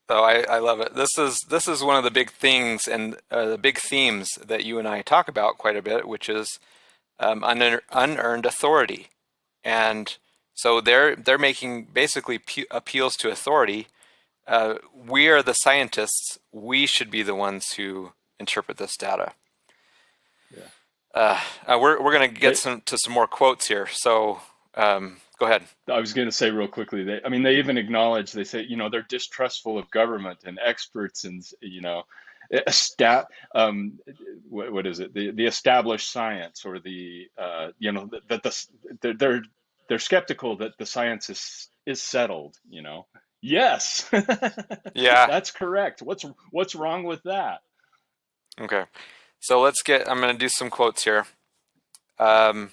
Oh, I love it. This is one of the big things and the big themes that you and I talk about quite a bit, which is unearned authority. And so they're making basically appeals to authority. We are the scientists. We should be the ones who interpret this data. Yeah. We're going to get They, some more quotes here. So go ahead. I was going to say real quickly, I mean, they even acknowledge, they say, they're distrustful of government and experts and, stat, what is it? The established science or that they're skeptical that the science is settled, Yes, Yeah. that's correct. What's wrong with that? Okay. So I'm going to do some quotes here. Um,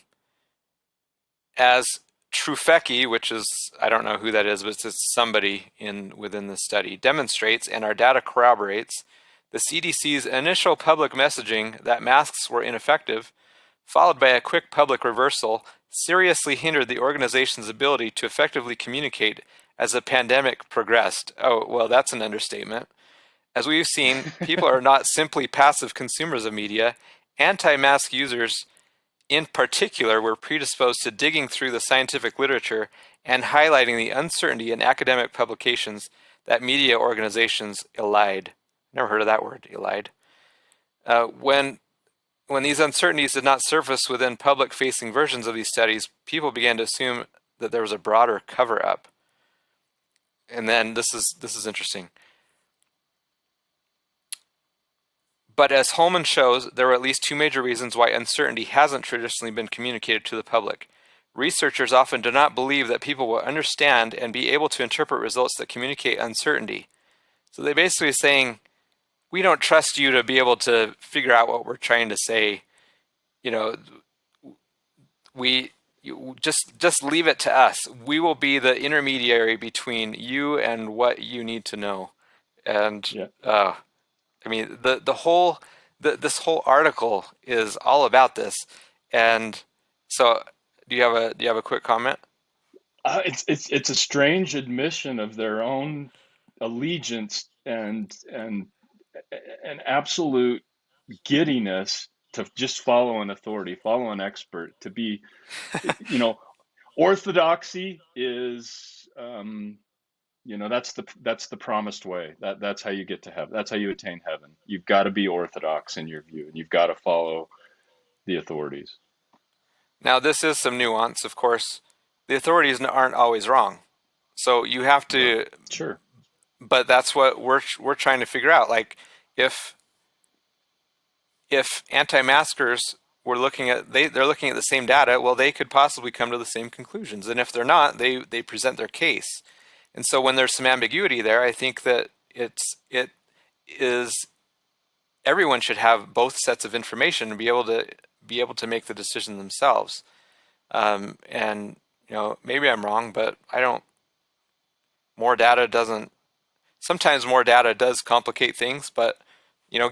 as Trufecki, which is, I don't know who that is, but it's somebody within the study, demonstrates and our data corroborates, the CDC's initial public messaging that masks were ineffective, followed by a quick public reversal, seriously hindered the organization's ability to effectively communicate as the pandemic progressed. Oh, well, that's an understatement. As we've seen, people are not simply passive consumers of media. Anti-mask users in particular were predisposed to digging through the scientific literature and highlighting the uncertainty in academic publications that media organizations elide. Never heard of that word, elide. When these uncertainties did not surface within public-facing versions of these studies, people began to assume that there was a broader cover-up. And then this is interesting. But as Holman shows, there are at least two major reasons why uncertainty hasn't traditionally been communicated to the public. Researchers often do not believe that people will understand and be able to interpret results that communicate uncertainty. So they basically are saying, we don't trust you to be able to figure out what we're trying to say. You know, just leave it to us. We will be the intermediary between you and what you need to know. And Yeah. I mean, this whole article is all about this. And so, do you have a quick comment? It's a strange admission of their own allegiance and an absolute giddiness to just follow an authority, follow an expert, to be, you know, orthodoxy is, that's the promised way. That's how you get to heaven. That's how you attain heaven. You've got to be orthodox in your view, and you've got to follow the authorities. Now, this is some nuance, of course. The authorities aren't always wrong. So you have Well, to, sure. but that's what we're trying to figure out. Like, if anti-maskers were they're looking at the same data, well, they could possibly come to the same conclusions. And if they're not, they present their case. And so when there's some ambiguity there, I think that it is everyone should have both sets of information and be able to make the decision themselves. And maybe I'm wrong, but I don't. More data doesn't. Sometimes more data does complicate things, but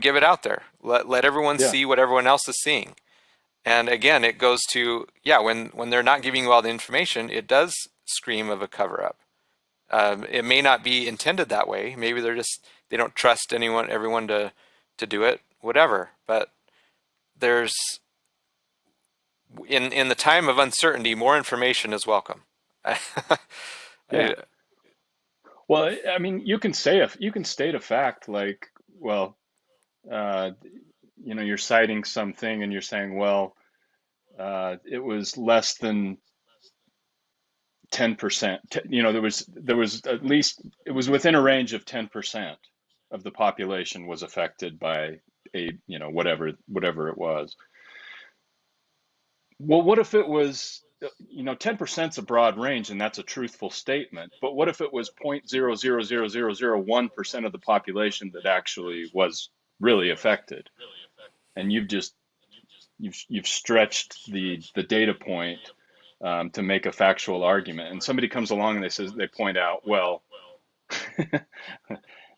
give it out there. Let everyone Yeah, see what everyone else is seeing. And again, it goes to, yeah, when they're not giving you all the information, it does scream of a cover up. It may not be intended that way. Maybe they don't trust everyone to do it, whatever. But there's in the time of uncertainty, more information is welcome. yeah. I, Well, I mean, you can state a fact like, well, uh, you're citing something and you're saying, well, it was less than 10%, there was at least, it was within a range of 10% of the population was affected by whatever it was. Well, what if it was, 10% is a broad range and that's a truthful statement, but what if it was 0.000001% of the population that actually was really affected? And you've stretched the data point to make a factual argument, and somebody comes along and they point out, well,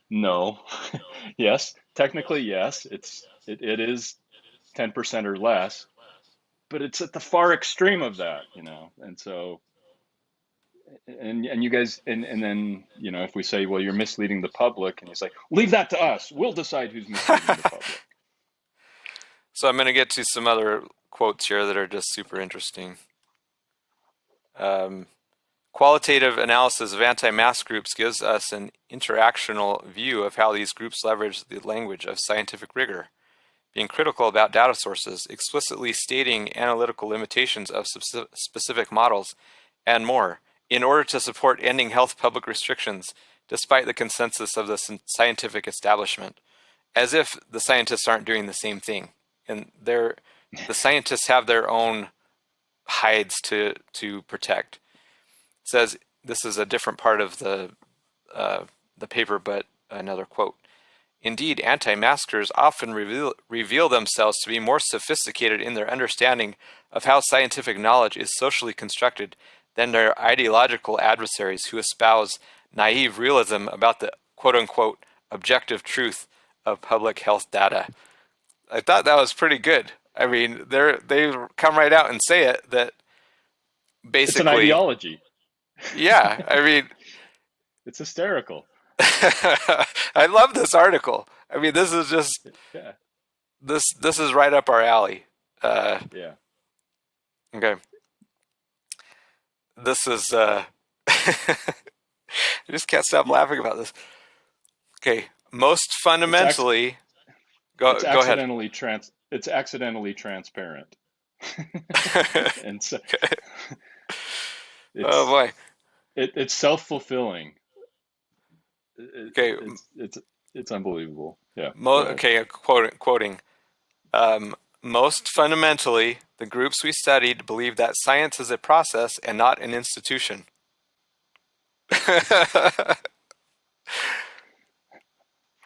no, yes, technically yes, it is 10% or less, but it's at the far extreme of that, and so and you guys and then if we say, well, you're misleading the public, and he's like, leave that to us, we'll decide who's misleading the public. So I'm going to get to some other quotes here that are just super interesting. Qualitative analysis of anti-mask groups gives us an interactional view of how these groups leverage the language of scientific rigor, being critical about data sources, explicitly stating analytical limitations of specific models, and more, in order to support ending health public restrictions, despite the consensus of the scientific establishment, as if the scientists aren't doing the same thing. And the scientists have their own hides to protect. It says, this is a different part of the paper, but another quote. Indeed, anti-maskers often reveal themselves to be more sophisticated in their understanding of how scientific knowledge is socially constructed than their ideological adversaries who espouse naive realism about the quote-unquote objective truth of public health data. I thought that was pretty good. I mean, they come right out and say it, that basically... It's an ideology. Yeah, I mean... It's hysterical. I love this article. I mean, this is just... Yeah. This is right up our alley. Yeah. Okay. This is... I just can't stop laughing about this. Okay. Most fundamentally... It's Go ahead. It's accidentally transparent. And so Oh boy. It's self-fulfilling. Okay. It's unbelievable. Yeah. Okay, quoting. Most fundamentally, the groups we studied believe that science is a process and not an institution.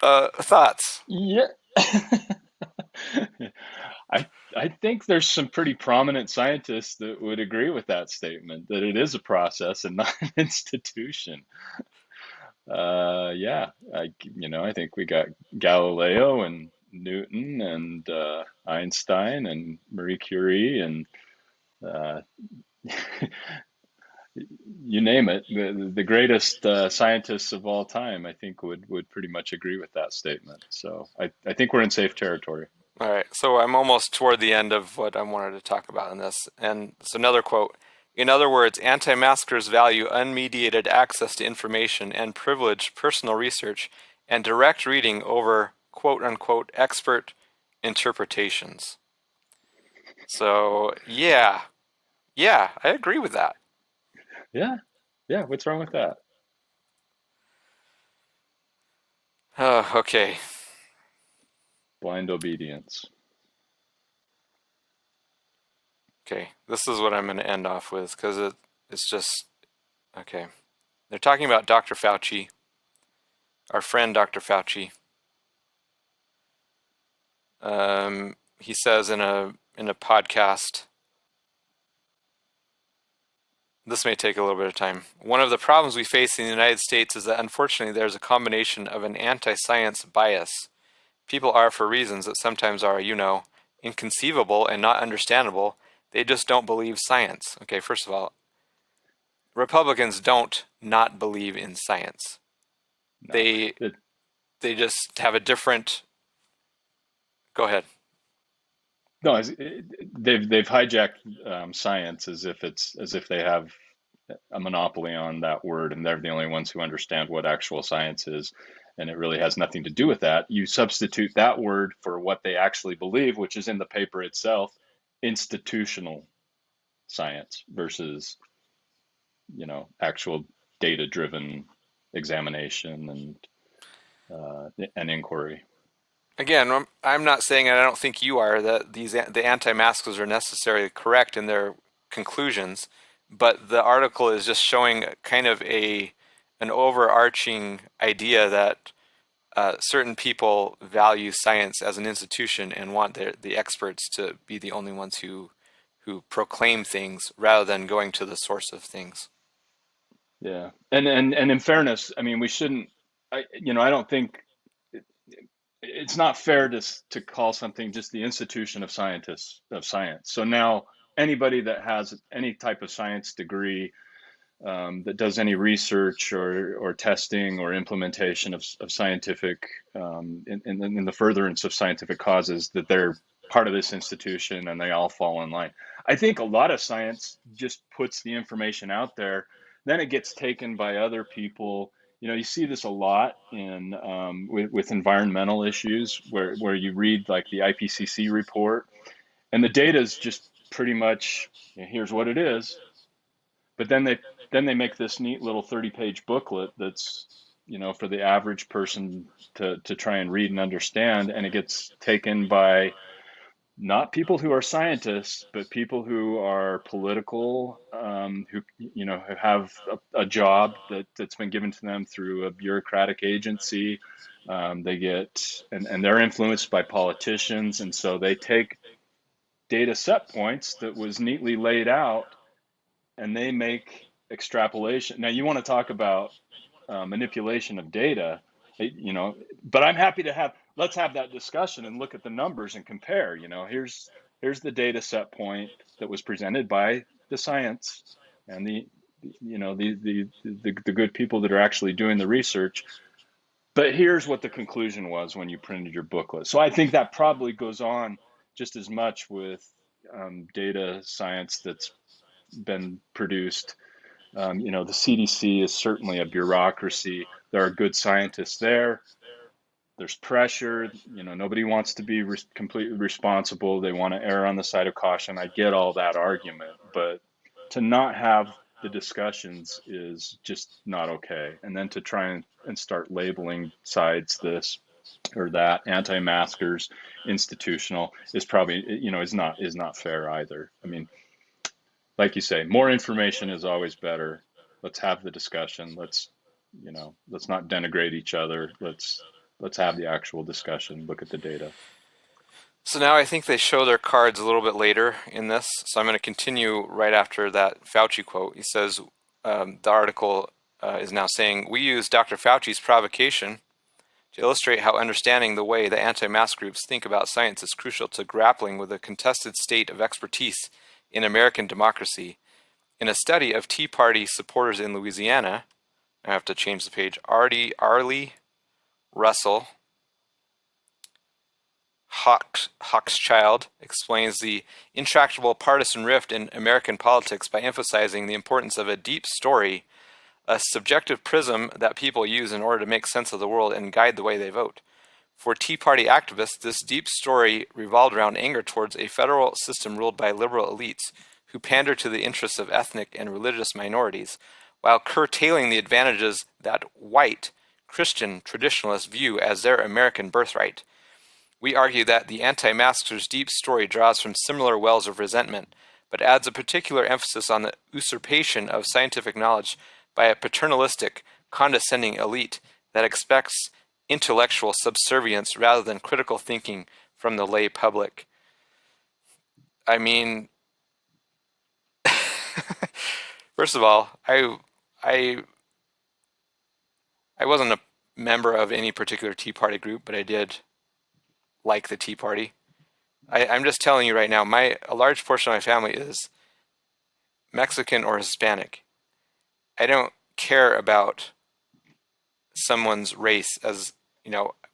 Thoughts? Yeah. I think there's some pretty prominent scientists that would agree with that statement, that it is a process and not an institution. Yeah, I think we got Galileo and Newton and Einstein and Marie Curie and you name it. The greatest scientists of all time, I think, would pretty much agree with that statement. So I think we're in safe territory. All right, so I'm almost toward the end of what I wanted to talk about in this. And it's another quote. In other words, anti-maskers value unmediated access to information and privilege personal research and direct reading over quote-unquote expert interpretations. So, yeah, I agree with that. Yeah, what's wrong with that? Oh, okay. Blind obedience. Okay, this is what I'm going to end off with, because it's just, okay. They're talking about Dr. Fauci, our friend Dr. Fauci. He says in a podcast, this may take a little bit of time. One of the problems we face in the United States is that unfortunately there's a combination of an anti-science bias. People are, for reasons that sometimes are, inconceivable and not understandable. They just don't believe science. Okay, first of all, Republicans don't not believe in science. No. They just have a different... Go ahead. No, they've hijacked science as if they have a monopoly on that word, and they're the only ones who understand what actual science is, and it really has nothing to do with that. You substitute that word for what they actually believe, which is in the paper itself, institutional science versus actual data-driven examination and inquiry. Again, I'm not saying, and I don't think you are, that the anti-maskers are necessarily correct in their conclusions, but the article is just showing kind of an overarching idea that certain people value science as an institution and want the experts to be the only ones who proclaim things rather than going to the source of things. Yeah, and in fairness, I mean, we shouldn't. I don't think it's not fair to call something just the institution of scientists of science. So now anybody that has any type of science degree, that does any research or testing or implementation of scientific, in the furtherance of scientific causes, that they're part of this institution and they all fall in line. I think a lot of science just puts the information out there, then it gets taken by other people. You see this a lot in, with environmental issues, where you read like the IPCC report, and the data is just pretty much, here's what it is. But then they make this neat little 30-page booklet that's, for the average person to try and read and understand, and it gets taken by not people who are scientists, but people who are political, who who have a job that's been given to them through a bureaucratic agency. They get, and they're influenced by politicians, and so they take data set points that was neatly laid out, and they make extrapolation. Now, you want to talk about manipulation of data, but I'm happy to let's have that discussion and look at the numbers and compare. Here's the data set point that was presented by the science and the good people that are actually doing the research. But here's what the conclusion was when you printed your booklet. So I think that probably goes on just as much with data science that's been produced. The CDC is certainly a bureaucracy. There are good scientists there. There's pressure. Nobody wants to be completely responsible. They want to err on the side of caution. I get all that argument, but to not have the discussions is just not okay. And then to try and start labeling sides, this or that, anti-maskers, institutional, is probably, is not fair either. I mean, like you say, more information is always better. Let's have the discussion. Let's not denigrate each other. Let's have the actual discussion. Look at the data. So now I think they show their cards a little bit later in this. So I'm going to continue right after that Fauci quote. He says, the article is now saying, we use Dr. Fauci's provocation to illustrate how understanding the way the anti-mask groups think about science is crucial to grappling with a contested state of expertise in American democracy. In a study of Tea Party supporters in Louisiana, I have to change the page, Arlie Russell Hochschild explains the intractable partisan rift in American politics by emphasizing the importance of a deep story, a subjective prism that people use in order to make sense of the world and guide the way they vote. For Tea Party activists, this deep story revolved around anger towards a federal system ruled by liberal elites who pander to the interests of ethnic and religious minorities, while curtailing the advantages that white, Christian traditionalists view as their American birthright. We argue that the anti-maskers' deep story draws from similar wells of resentment, but adds a particular emphasis on the usurpation of scientific knowledge by a paternalistic, condescending elite that expects intellectual subservience rather than critical thinking from the lay public. I mean, first of all, I wasn't a member of any particular Tea Party group, but I did like the Tea Party. I'm just telling you right now, a large portion of my family is Mexican or Hispanic. I don't care about someone's race, as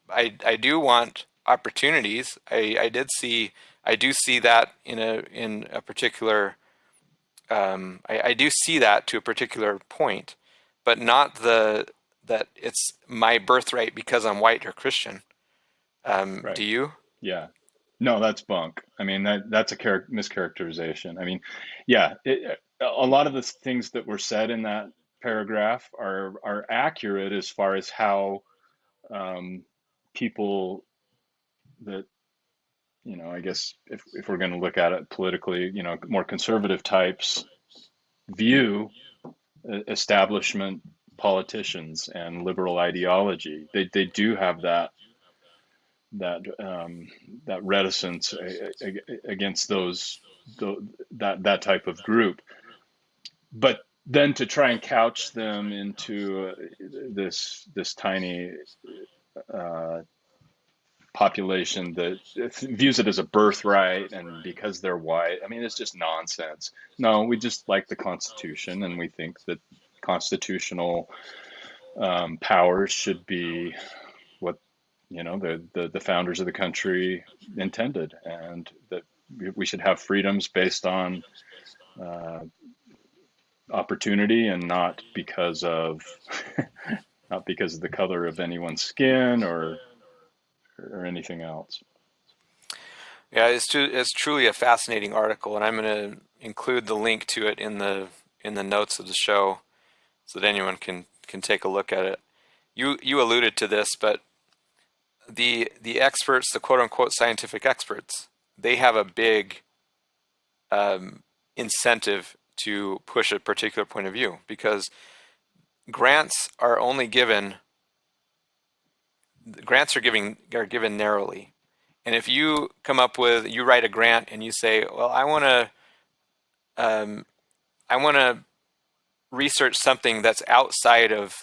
I do want opportunities. I do see that in a particular I do see that to a particular point, but not that it's my birthright because I'm white or Christian. Right. Do you? Yeah. No, that's bunk. I mean, that's a mischaracterization. I mean, yeah, a lot of the things that were said in that paragraph are accurate as far as how people that, I guess if we're going to look at it politically, more conservative types view establishment politicians and liberal ideology. They do have that reticence against that type of group. But then to try and couch them into this tiny population that views it as a birthright, and because they're white, I mean, it's just nonsense. No, we just like the Constitution, and we think that constitutional powers should be what the founders of the country intended, and that we should have freedoms based on opportunity, and not because of not because of the color of anyone's skin or anything else. Yeah, it's truly a fascinating article, and I'm going to include the link to it in the notes of the show so that anyone can take a look at it. You alluded to this, but the experts, the quote unquote scientific experts, they have a big incentive to push a particular point of view, because grants are given narrowly. And if you you write a grant and you say, well, I want to research something that's outside of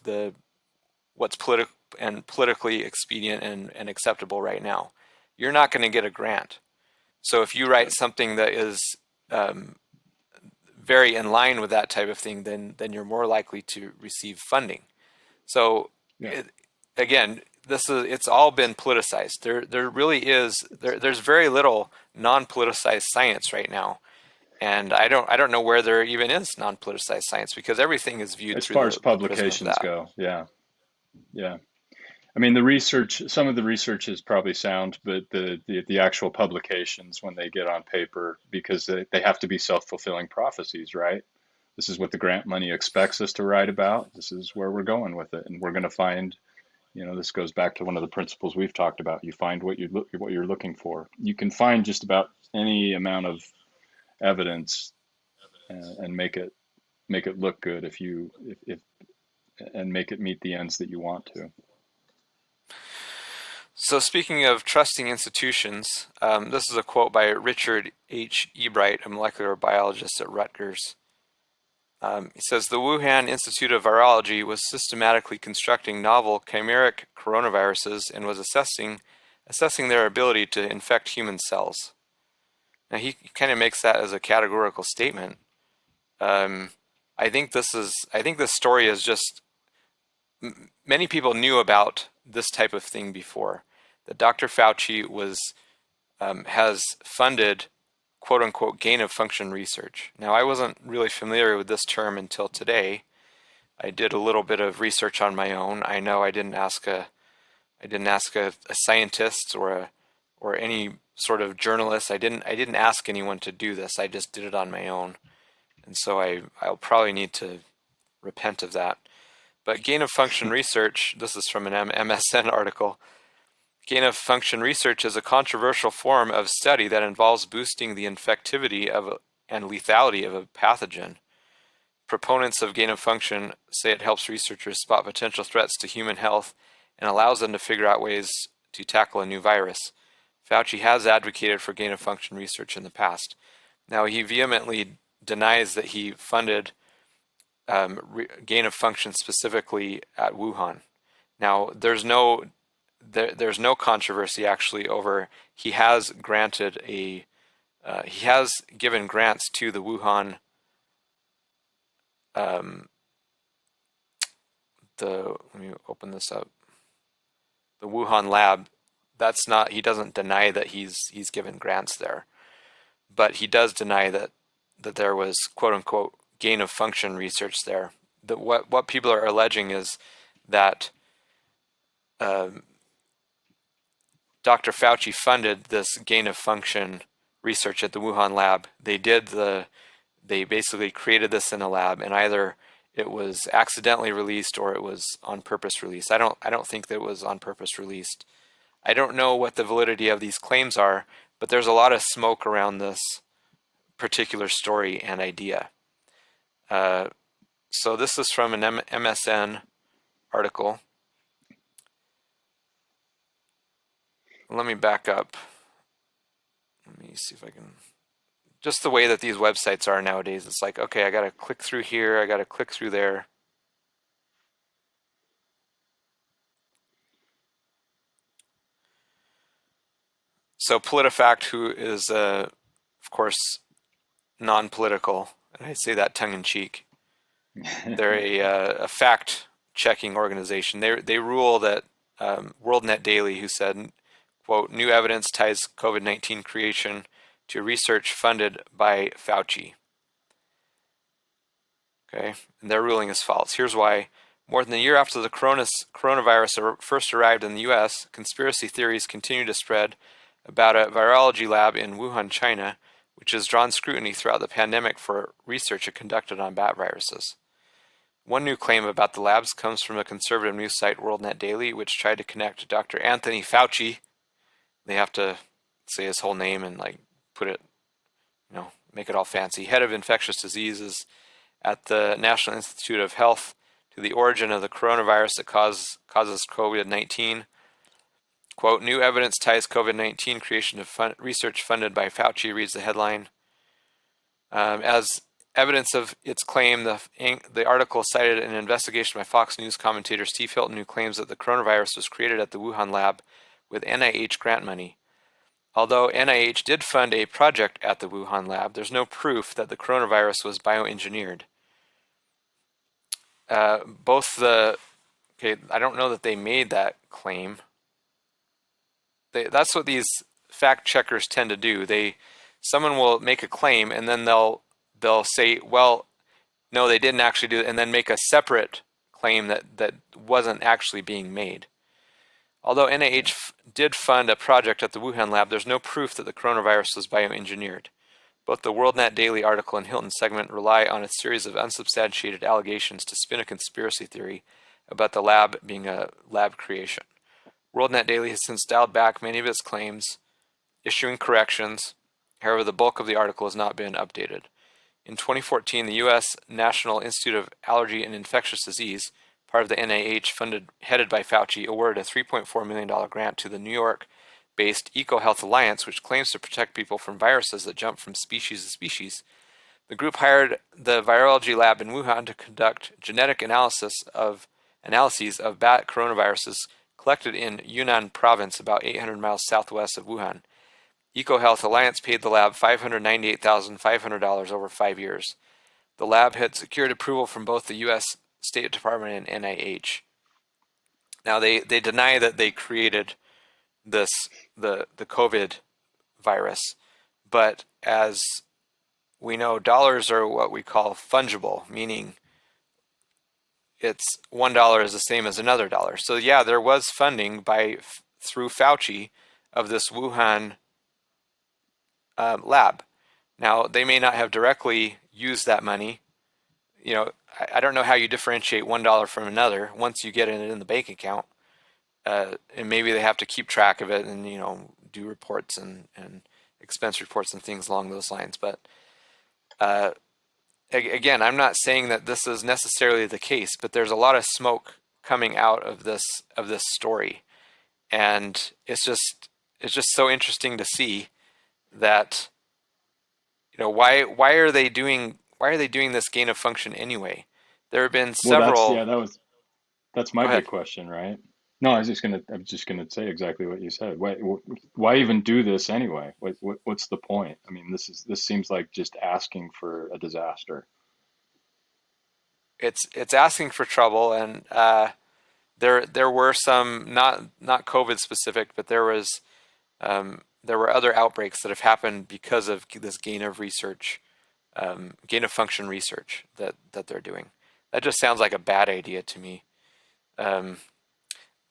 what's politically expedient and acceptable right now, you're not going to get a grant. So if you write something that is very in line with that type of thing, then you're more likely to receive funding. So Yeah. Again, it's all been politicized. There really is there's very little non-politicized science right now, and I don't know where there even is non-politicized science, because everything is viewed As through far as the prism of publications that. go, yeah. I mean, some of the research is probably sound, but the actual publications, when they get on paper, because they have to be self-fulfilling prophecies, right? This is what the grant money expects us to write about. This is where we're going with it, and we're going to find, this goes back to one of the principles we've talked about. You find what you're looking for. You can find just about any amount of evidence and make it look good if and make it meet the ends that you want to. So speaking of trusting institutions, this is a quote by Richard H. Ebright, a molecular biologist at Rutgers. He says, the Wuhan Institute of Virology was systematically constructing novel chimeric coronaviruses and was assessing their ability to infect human cells. Now he kind of makes that as a categorical statement. I think this story is just, many people knew about this type of thing before. That Dr. Fauci has funded quote unquote gain of function research. Now, I wasn't really familiar with this term until today. I did a little bit of research on my own. I know I didn't ask a scientist or any sort of journalist. I didn't ask anyone to do this. I just did it on my own. And so I'll probably need to repent of that. But gain of function research, this is from an MSN article. Gain of function research is a controversial form of study that involves boosting the infectivity and lethality of a pathogen. Proponents of gain of function say it helps researchers spot potential threats to human health and allows them to figure out ways to tackle a new virus. Fauci has advocated for gain of function research in the past. Now, he vehemently denies that he funded gain of function specifically at Wuhan. Now, there's no controversy actually over, he has given grants to the Wuhan let me open this up, the Wuhan lab. He doesn't deny that he's given grants there, but he does deny that there was quote unquote gain of function research there. What people are alleging is that Dr. Fauci funded this gain of function research at the Wuhan lab. They did the they basically created this in a lab, and either it was accidentally released or it was on purpose released. I don't think that it was on purpose released. I don't know what the validity of these claims are, but there's a lot of smoke around this particular story and idea. So this is from an MSN article. Let me back up. Let me see if I can. Just the way that these websites are nowadays, it's like, okay, I got to click through here, I got to click through there. So PolitiFact, who is, of course, non-political, and I say that tongue-in-cheek, they're a fact-checking organization. They rule that WorldNet Daily, who said, quote, new evidence ties COVID-19 creation to research funded by Fauci. Okay, and their ruling is false. Here's why. More than a year after the coronavirus first arrived in the U.S., conspiracy theories continue to spread about a virology lab in Wuhan, China, which has drawn scrutiny throughout the pandemic for research it conducted on bat viruses. One new claim about the labs comes from a conservative news site, WorldNet Daily, which tried to connect Dr. Anthony Fauci. They have to say his whole name and like put it, make it all fancy. Head of infectious diseases at the National Institute of Health to the origin of the coronavirus that causes COVID-19. Quote, new evidence ties COVID-19 creation to research funded by Fauci, reads the headline. As evidence of its claim, the article cited an investigation by Fox News commentator Steve Hilton, who claims that the coronavirus was created at the Wuhan lab with NIH grant money. Although NIH did fund a project at the Wuhan lab, there's no proof that the coronavirus was bioengineered. I don't know that they made that claim. That's what these fact checkers tend to do. Someone will make a claim and then they'll say, well, no, they didn't actually do it, and then make a separate claim that wasn't actually being made. Although NIH did fund a project at the Wuhan lab, there's no proof that the coronavirus was bioengineered. Both the WorldNet Daily article and Hilton segment rely on a series of unsubstantiated allegations to spin a conspiracy theory about the lab being a lab creation. WorldNet Daily has since dialed back many of its claims, issuing corrections. However, the bulk of the article has not been updated. In 2014, the U.S. National Institute of Allergy and Infectious Disease, part of the NIH, headed by Fauci, awarded a $3.4 million grant to the New York-based EcoHealth Alliance, which claims to protect people from viruses that jump from species to species. The group hired the virology lab in Wuhan to conduct genetic analyses of bat coronaviruses collected in Yunnan province, about 800 miles southwest of Wuhan. EcoHealth Alliance paid the lab $598,500 over 5 years. The lab had secured approval from both the U.S. State Department and NIH. Now they deny that they created the COVID virus, but as we know, dollars are what we call fungible, meaning it's $1 is the same as another dollar. So yeah, there was funding through Fauci of this Wuhan lab. Now they may not have directly used that money. I don't know how you differentiate $1 from another once you get it in the bank account, and maybe they have to keep track of it and do reports and expense reports and things along those lines. But again, I'm not saying that this is necessarily the case, but there's a lot of smoke coming out of this story, and it's just so interesting to see that why are they doing this gain of function anyway? There have been several. Well, that's my big question, right? No, I was just gonna say exactly what you said. Why even do this anyway? What's the point? I mean, this seems like just asking for a disaster. It's asking for trouble, and there were some not COVID specific, but there were other outbreaks that have happened because of this gain of function research that they're doing. That just sounds like a bad idea to me.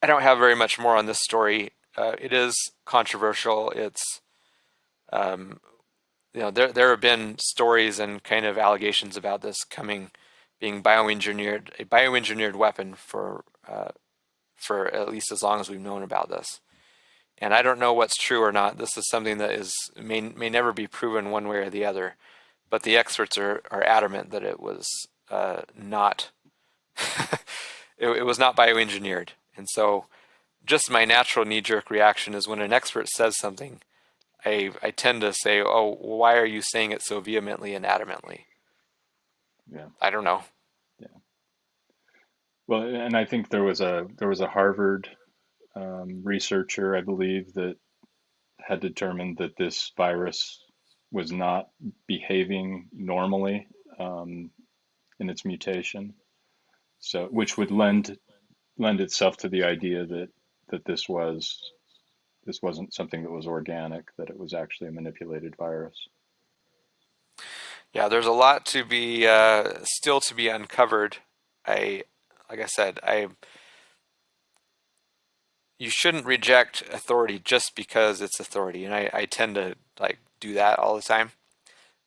I don't have very much more on this story. It is controversial. It's there have been stories and kind of allegations about this being bioengineered, a bioengineered weapon for at least as long as we've known about this. And I don't know what's true or not. This is something that may never be proven one way or the other. But the experts are adamant that it was not it was not bioengineered. And so just my natural knee-jerk reaction is when an expert says something, I tend to say, oh, why are you saying it so vehemently and adamantly? Yeah. I don't know. Yeah. Well, and I think there was a Harvard researcher, I believe, that had determined that this virus was not behaving normally in its mutation, so which would lend itself to the idea that this wasn't something that was organic, that it was actually a manipulated virus. Yeah, there's a lot to be still to be uncovered. Like I said, you shouldn't reject authority just because it's authority, and I tend to like do that all the time.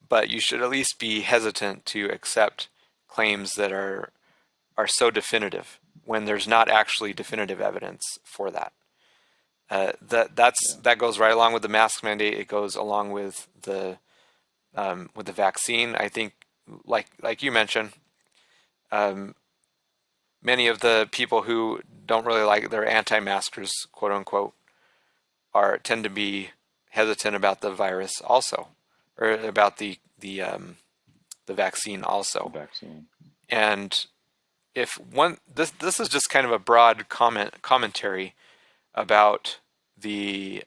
But you should at least be hesitant to accept claims that are so definitive when there's not actually definitive evidence for that. That goes right along with the mask mandate. It goes along with the vaccine. I think, like you mentioned, um, many of the people who don't really like, they're anti-maskers, quote unquote, tend to be hesitant about the virus also, or about the vaccine The also. vaccine. And if one this is just kind of a broad commentary about the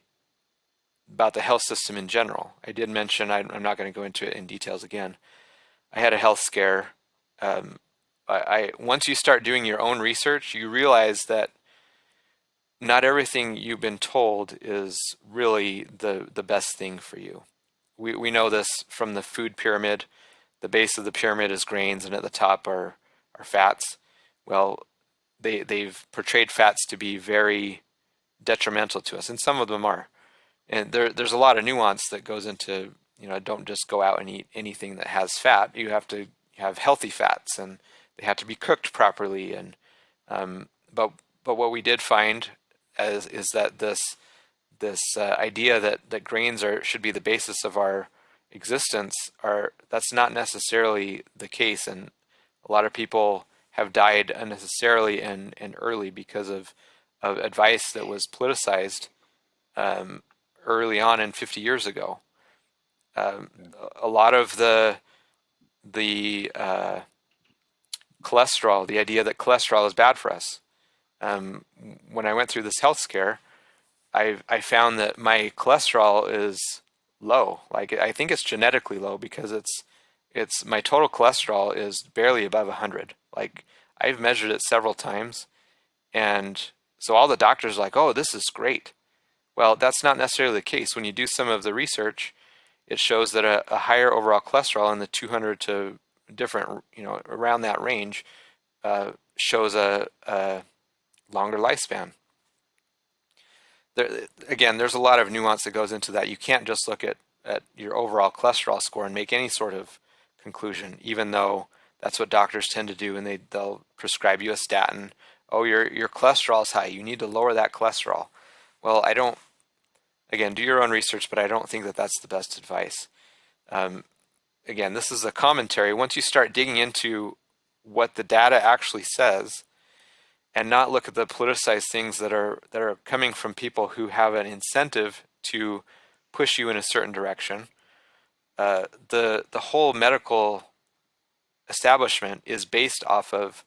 health system in general. I did mention, I'm not going to go into it in details again. I had a health scare. Once you start doing your own research, you realize that not everything you've been told is really the best thing for you. We know this from the food pyramid. The base of the pyramid is grains, and at the top are fats. Well, they've portrayed fats to be very detrimental to us, and some of them are. And there's a lot of nuance that goes into, don't just go out and eat anything that has fat. You have to have healthy fats, and they have to be cooked properly. And but what we did find is that this idea that grains should be the basis of our existence, that's not necessarily the case. And a lot of people have died unnecessarily and early because of advice that was politicized early on and 50 years ago. A lot of the cholesterol, the idea that cholesterol is bad for us. When I went through this health scare, I found that my cholesterol is low. Like, I think it's genetically low because it's my total cholesterol is barely above 100. Like, I've measured it several times, and so all the doctors are like, "Oh, this is great." Well, that's not necessarily the case. When you do some of the research, it shows that a higher overall cholesterol in the 200 to different, around that range, shows a longer lifespan. Again, there's a lot of nuance that goes into that. You can't just look at your overall cholesterol score and make any sort of conclusion, even though that's what doctors tend to do, and they'll prescribe you a statin. Oh, your cholesterol is high. You need to lower that cholesterol. Well, again, do your own research, but I don't think that that's the best advice. Again, this is a commentary. Once you start digging into what the data actually says, and not look at the politicized things that are coming from people who have an incentive to push you in a certain direction, the whole medical establishment is based off of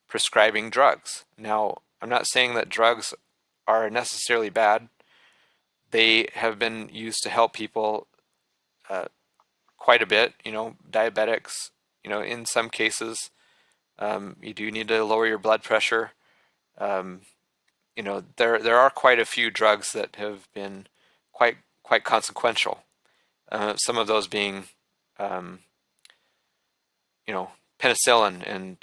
prescribing drugs. Now, I'm not saying that drugs are necessarily bad. They have been used to help people quite a bit, diabetics, in some cases, you do need to lower your blood pressure. There are quite a few drugs that have been quite consequential. Some of those being, penicillin and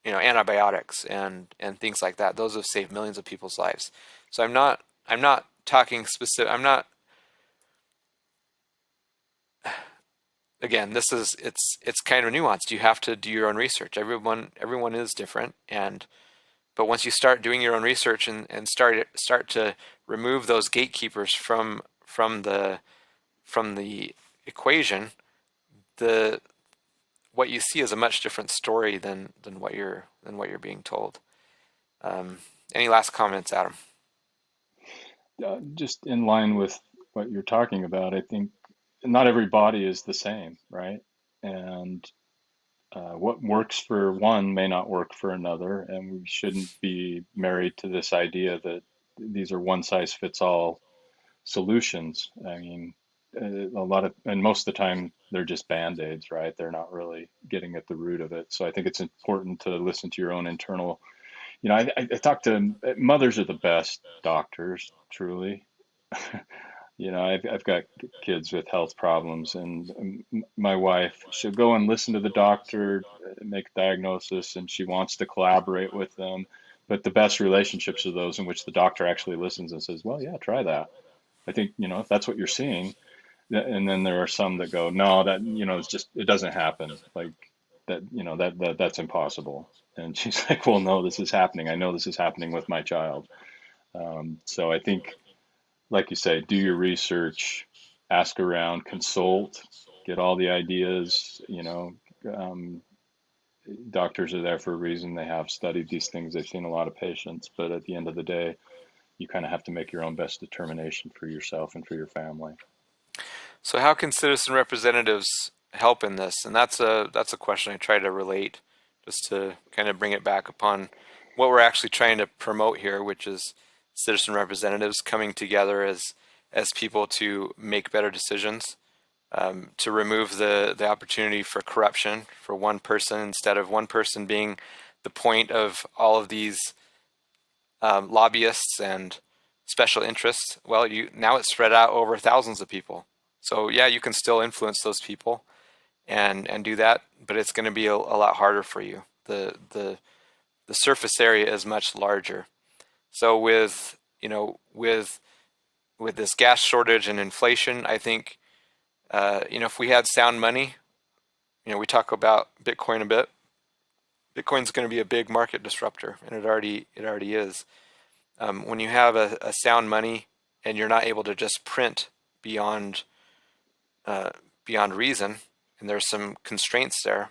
antibiotics and things like that. Those have saved millions of people's lives. So I'm not talking specific. I'm not again, it's kind of nuanced. You have to do your own research. Everyone is different, but once you start doing your own research and start to remove those gatekeepers from the equation, the what you see is a much different story than what you're being told. Any last comments, Adam? Just in line with what you're talking about, I think not every body is the same, right? And what works for one may not work for another, and we shouldn't be married to this idea that these are one size fits all solutions. I mean, and most of the time they're just band-aids, right? They're not really getting at the root of it. So I think it's important to listen to your own internal. I talk to mothers are the best doctors, truly. I've got kids with health problems, and my wife, she'll go and listen to the doctor, make a diagnosis, and she wants to collaborate with them. But the best relationships are those in which the doctor actually listens and says, well, yeah, try that. I think, if that's what you're seeing, and then there are some that go, no, that, it's just, it doesn't happen. Like that, that's impossible. And she's like, well, no, this is happening. I know this is happening with my child. So I think, like you say, do your research, ask around, consult, get all the ideas. Um, Doctors are there for a reason. They have studied these things. They've seen a lot of patients. But at the end of the day, you kind of have to make your own best determination for yourself and for your family. So how can citizen representatives help in this? And that's a question I try to relate, just to kind of bring it back upon what we're actually trying to promote here, which is citizen representatives coming together as people to make better decisions, to remove the opportunity for corruption for one person, instead of one person being the point of all of these lobbyists and special interests. Well, now it's spread out over thousands of people. So yeah, you can still influence those people and do that, but it's going to be a lot harder for you. The surface area is much larger. So with this gas shortage and inflation, I think if we had sound money, we talk about Bitcoin a bit. Bitcoin's going to be a big market disruptor, and it already is. When you have a sound money and you're not able to just print beyond reason, and there's some constraints there,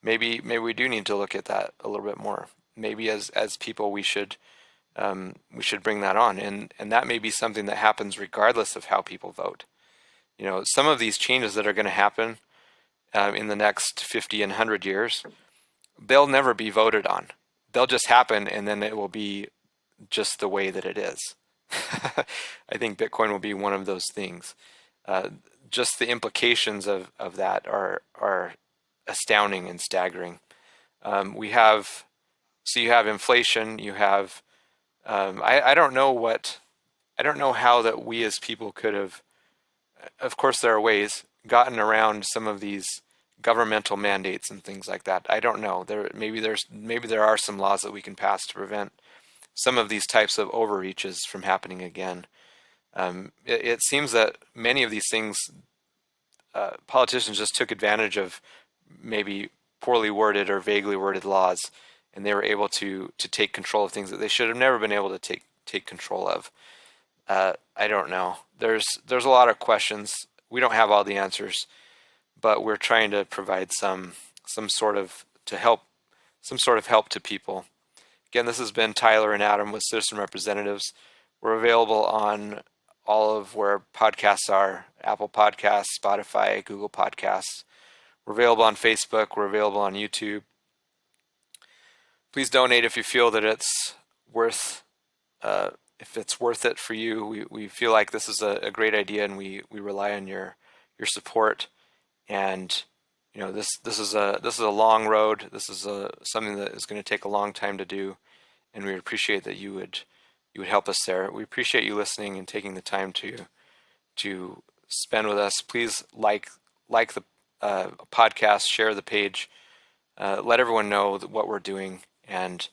maybe we do need to look at that a little bit more. Maybe as people we should bring that on, and that may be something that happens regardless of how people vote. Some of these changes that are going to happen in the next 50 and 100 years, they'll never be voted on. They'll just happen, and then it will be just the way that it is. I think Bitcoin will be one of those things. Just the implications of that are astounding and staggering. You have inflation. You have I don't know how that we as people could have. Of course, there are ways gotten around some of these governmental mandates and things like that. I don't know. Maybe there are some laws that we can pass to prevent some of these types of overreaches from happening again. It seems that many of these things, politicians just took advantage of maybe poorly worded or vaguely worded laws, and they were able to take control of things that they should have never been able to take control of. I don't know. There's a lot of questions. We don't have all the answers, but we're trying to provide some sort of help to people. Again, this has been Tyler and Adam with Citizen Representatives. We're available on all of where podcasts are: Apple Podcasts, Spotify, Google Podcasts. We're available on Facebook. We're available on YouTube. Please donate if you feel that it's worth it for you. We feel like this is a great idea, and we rely on your support. And this is a long road. This is something that is going to take a long time to do, and we appreciate that you would help us there. We appreciate you listening and taking the time to spend with us. Please like the podcast, share the page, let everyone know what we're doing. And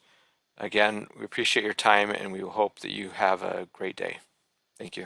again, we appreciate your time, and we hope that you have a great day. Thank you.